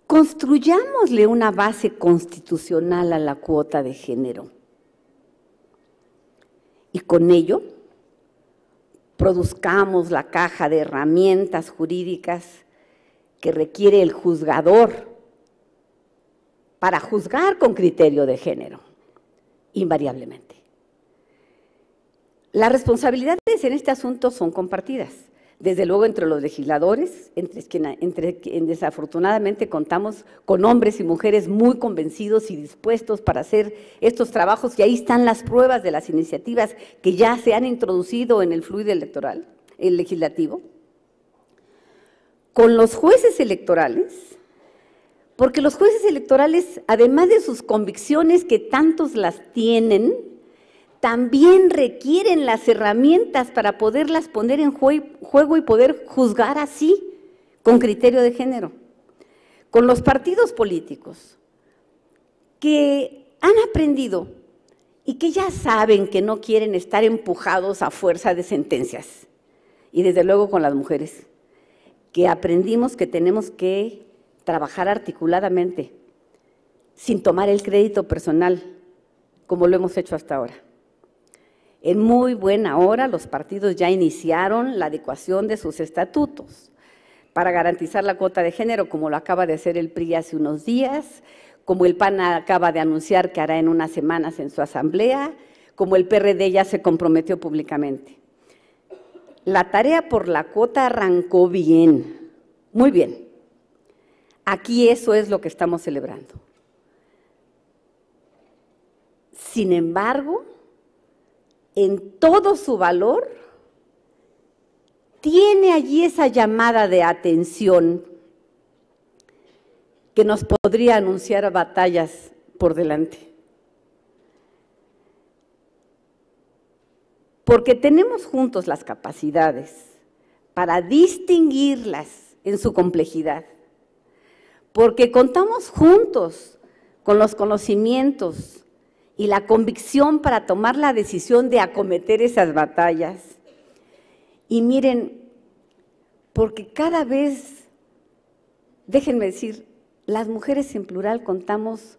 Construyámosle una base constitucional a la cuota de género y con ello produzcamos la caja de herramientas jurídicas que requiere el juzgador para juzgar con criterio de género, invariablemente. Las responsabilidades en este asunto son compartidas, desde luego entre los legisladores, entre quienes desafortunadamente contamos con hombres y mujeres muy convencidos y dispuestos para hacer estos trabajos, y ahí están las pruebas de las iniciativas que ya se han introducido en el fluido electoral, el legislativo, con los jueces electorales, porque los jueces electorales, además de sus convicciones que tantos las tienen, también requieren las herramientas para poderlas poner en juego y poder juzgar así, con criterio de género. Con los partidos políticos que han aprendido y que ya saben que no quieren estar empujados a fuerza de sentencias. Y desde luego con las mujeres, que aprendimos que tenemos que trabajar articuladamente, sin tomar el crédito personal, como lo hemos hecho hasta ahora. En muy buena hora, los partidos ya iniciaron la adecuación de sus estatutos para garantizar la cuota de género, como lo acaba de hacer el PRI hace unos días, como el PAN acaba de anunciar que hará en unas semanas en su asamblea, como el PRD ya se comprometió públicamente. La tarea por la cuota arrancó bien, muy bien. Aquí eso es lo que estamos celebrando. Sin embargo, en todo su valor, tiene allí esa llamada de atención que nos podría anunciar batallas por delante. Porque tenemos juntos las capacidades para distinguirlas en su complejidad, porque contamos juntos con los conocimientos y la convicción para tomar la decisión de acometer esas batallas. Y miren, porque cada vez, déjenme decir, las mujeres en plural contamos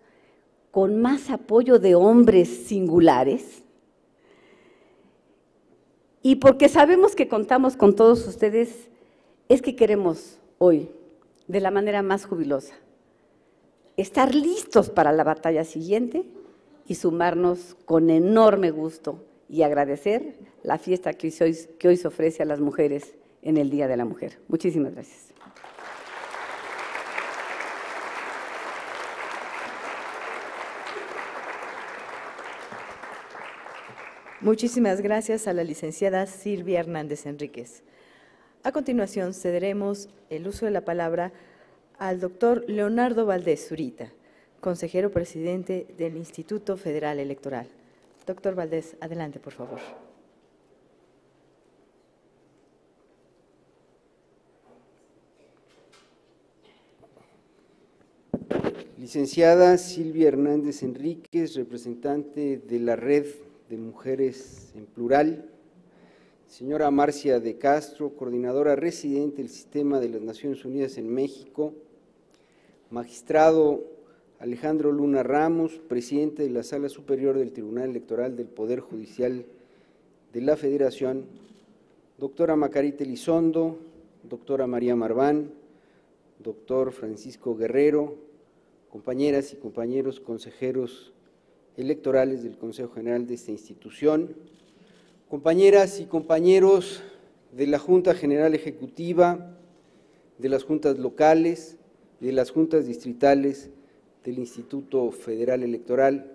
con más apoyo de hombres singulares, y porque sabemos que contamos con todos ustedes, es que queremos hoy, de la manera más jubilosa, estar listos para la batalla siguiente y sumarnos con enorme gusto y agradecer la fiesta que hoy se ofrece a las mujeres en el Día de la Mujer. Muchísimas gracias. Muchísimas gracias a la licenciada Silvia Hernández Enríquez. A continuación, cederemos el uso de la palabra al doctor Leonardo Valdés Zurita, consejero presidente del Instituto Federal Electoral. Doctor Valdés, adelante, por favor. Licenciada Silvia Hernández Enríquez, representante de la Red de Mujeres en Plural. Señora Marcia de Castro, coordinadora residente del Sistema de las Naciones Unidas en México. Magistrado Alejandro Luna Ramos, presidente de la Sala Superior del Tribunal Electoral del Poder Judicial de la Federación. Doctora Macarita Elizondo, doctora María Marván, doctor Francisco Guerrero, compañeras y compañeros consejeros electorales del Consejo General de esta institución, compañeras y compañeros de la Junta General Ejecutiva, de las juntas locales, de las juntas distritales del Instituto Federal Electoral,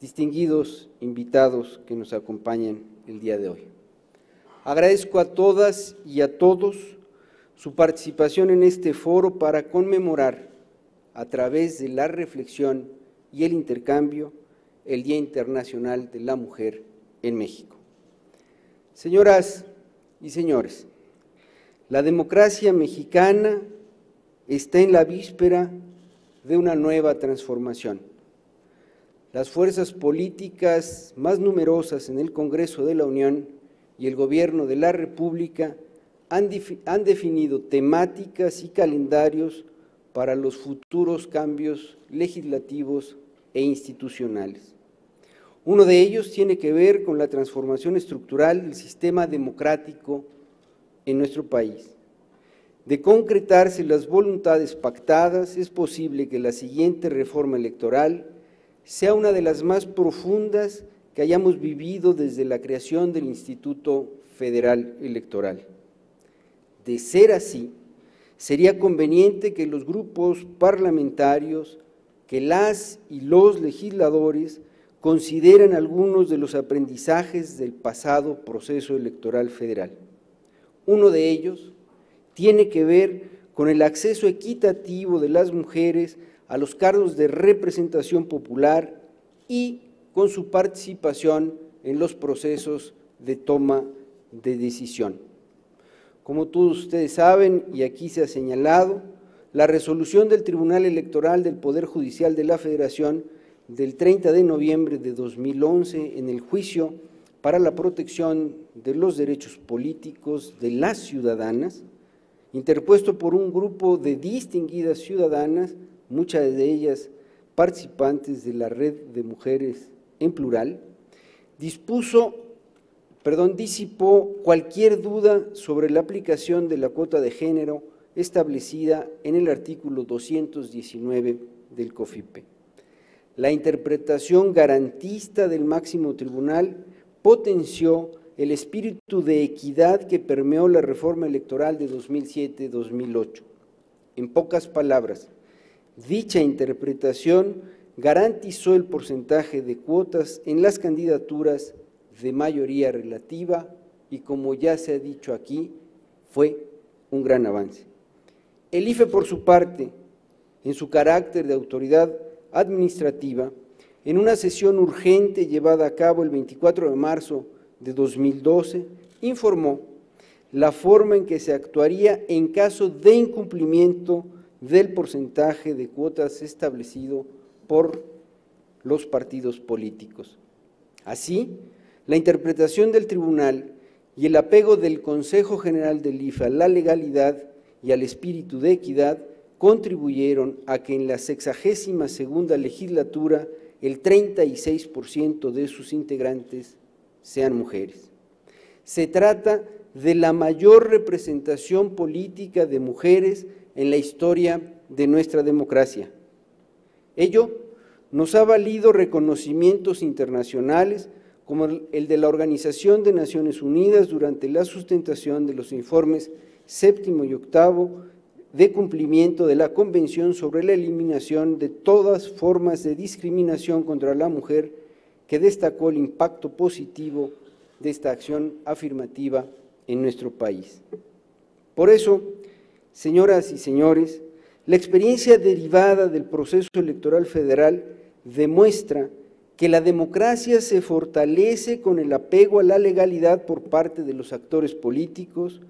distinguidos invitados que nos acompañan el día de hoy. Agradezco a todas y a todos su participación en este foro para conmemorar, a través de la reflexión y el intercambio, el Día Internacional de la Mujer en México. Señoras y señores, la democracia mexicana está en la víspera de una nueva transformación. Las fuerzas políticas más numerosas en el Congreso de la Unión y el Gobierno de la República han definido temáticas y calendarios para los futuros cambios legislativos e institucionales. Uno de ellos tiene que ver con la transformación estructural del sistema democrático en nuestro país. De concretarse las voluntades pactadas, es posible que la siguiente reforma electoral sea una de las más profundas que hayamos vivido desde la creación del Instituto Federal Electoral. De ser así, sería conveniente que los grupos parlamentarios, que las y los legisladores consideren algunos de los aprendizajes del pasado proceso electoral federal. Uno de ellos tiene que ver con el acceso equitativo de las mujeres a los cargos de representación popular y con su participación en los procesos de toma de decisión. Como todos ustedes saben, y aquí se ha señalado, la resolución del Tribunal Electoral del Poder Judicial de la Federación del 30 de noviembre de 2011 en el juicio para la protección de los derechos políticos de las ciudadanas, interpuesto por un grupo de distinguidas ciudadanas, muchas de ellas participantes de la Red de Mujeres en Plural, disipó cualquier duda sobre la aplicación de la cuota de género establecida en el artículo 219 del COFIPE. La interpretación garantista del máximo tribunal potenció el espíritu de equidad que permeó la reforma electoral de 2007-2008. En pocas palabras, dicha interpretación garantizó el porcentaje de cuotas en las candidaturas de mayoría relativa y, como ya se ha dicho aquí, fue un gran avance. El IFE, por su parte, en su carácter de autoridad administrativa, en una sesión urgente llevada a cabo el 24 de marzo de 2012, informó la forma en que se actuaría en caso de incumplimiento del porcentaje de cuotas establecido por los partidos políticos. Así, la interpretación del tribunal y el apego del Consejo General del IFE a la legalidad y al espíritu de equidad contribuyeron a que en la 62ª legislatura el 36% de sus integrantes sean mujeres. Se trata de la mayor representación política de mujeres en la historia de nuestra democracia. Ello nos ha valido reconocimientos internacionales como el de la Organización de Naciones Unidas durante la sustentación de los informes 7º y 8º de cumplimiento de la Convención sobre la eliminación de todas formas de discriminación contra la mujer, que destacó el impacto positivo de esta acción afirmativa en nuestro país. Por eso, señoras y señores, la experiencia derivada del proceso electoral federal demuestra que la democracia se fortalece con el apego a la legalidad por parte de los actores políticos,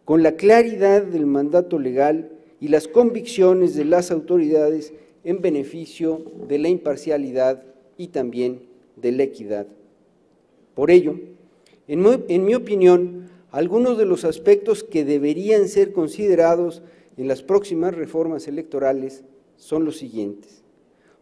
con la claridad del mandato legal y las convicciones de las autoridades en beneficio de la imparcialidad y también de la equidad. Por ello, en mi opinión, algunos de los aspectos que deberían ser considerados en las próximas reformas electorales son los siguientes: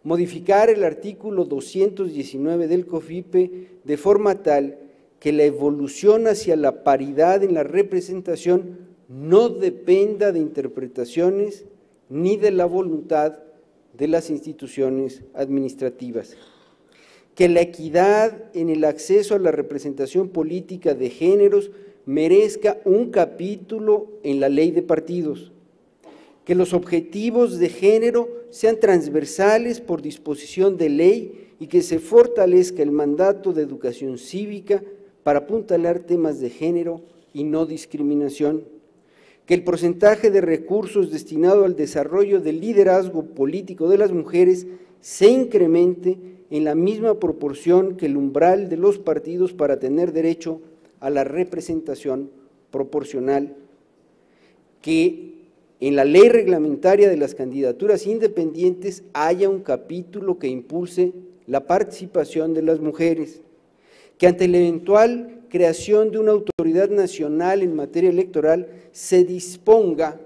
modificar el artículo 219 del COFIPE de forma tal que la evolución hacia la paridad en la representación no dependa de interpretaciones ni de la voluntad de las instituciones administrativas. Que la equidad en el acceso a la representación política de géneros merezca un capítulo en la ley de partidos, que los objetivos de género sean transversales por disposición de ley y que se fortalezca el mandato de educación cívica para apuntalar temas de género y no discriminación, que el porcentaje de recursos destinado al desarrollo del liderazgo político de las mujeres se incremente en la misma proporción que el umbral de los partidos para tener derecho a la representación proporcional, que en la ley reglamentaria de las candidaturas independientes haya un capítulo que impulse la participación de las mujeres, que ante la eventual creación de una autoridad nacional en materia electoral se disponga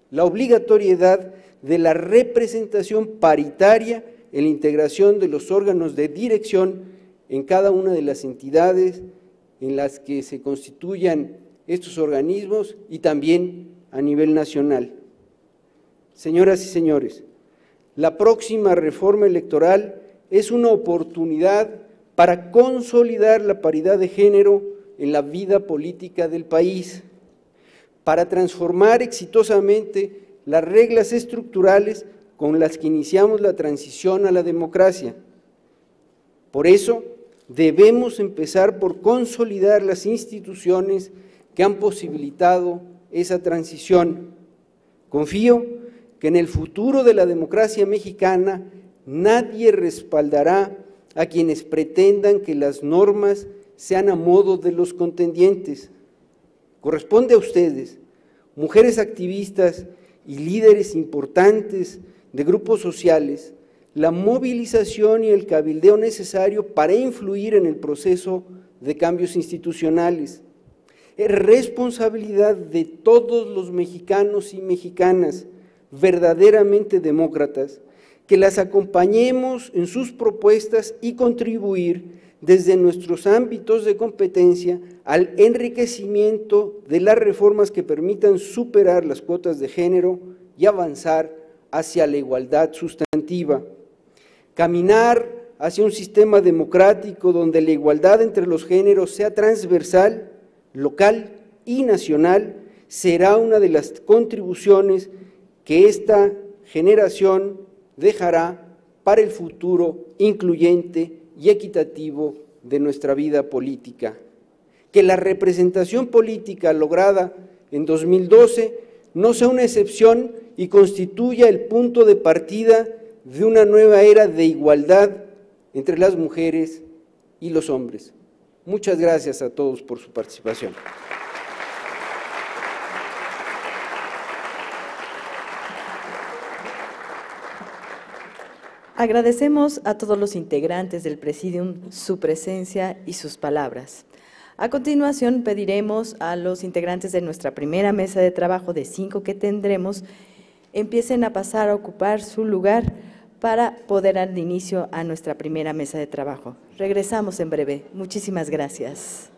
la obligatoriedad de la representación paritaria en la integración de los órganos de dirección en cada una de las entidades en las que se constituyan estos organismos y también a nivel nacional. Señoras y señores, la próxima reforma electoral es una oportunidad para consolidar la paridad de género en la vida política del país, para transformar exitosamente las reglas estructurales con las que iniciamos la transición a la democracia. Por eso, debemos empezar por consolidar las instituciones que han posibilitado esa transición. Confío que en el futuro de la democracia mexicana nadie respaldará a quienes pretendan que las normas sean a modo de los contendientes. Corresponde a ustedes, mujeres activistas y líderes importantes de grupos sociales, la movilización y el cabildeo necesario para influir en el proceso de cambios institucionales. Es responsabilidad de todos los mexicanos y mexicanas verdaderamente demócratas que las acompañemos en sus propuestas y contribuir desde nuestros ámbitos de competencia al enriquecimiento de las reformas que permitan superar las cuotas de género y avanzar hacia la igualdad sustantiva. Caminar hacia un sistema democrático donde la igualdad entre los géneros sea transversal, local y nacional será una de las contribuciones que esta generación dejará para el futuro incluyente y equitativo de nuestra vida política. Que la representación política lograda en 2012 no sea una excepción y constituya el punto de partida de una nueva era de igualdad entre las mujeres y los hombres. Muchas gracias a todos por su participación. Agradecemos a todos los integrantes del Presidium su presencia y sus palabras. A continuación, pediremos a los integrantes de nuestra primera mesa de trabajo de 5 que tendremos, empiecen a pasar a ocupar su lugar para poder dar inicio a nuestra primera mesa de trabajo. Regresamos en breve. Muchísimas gracias.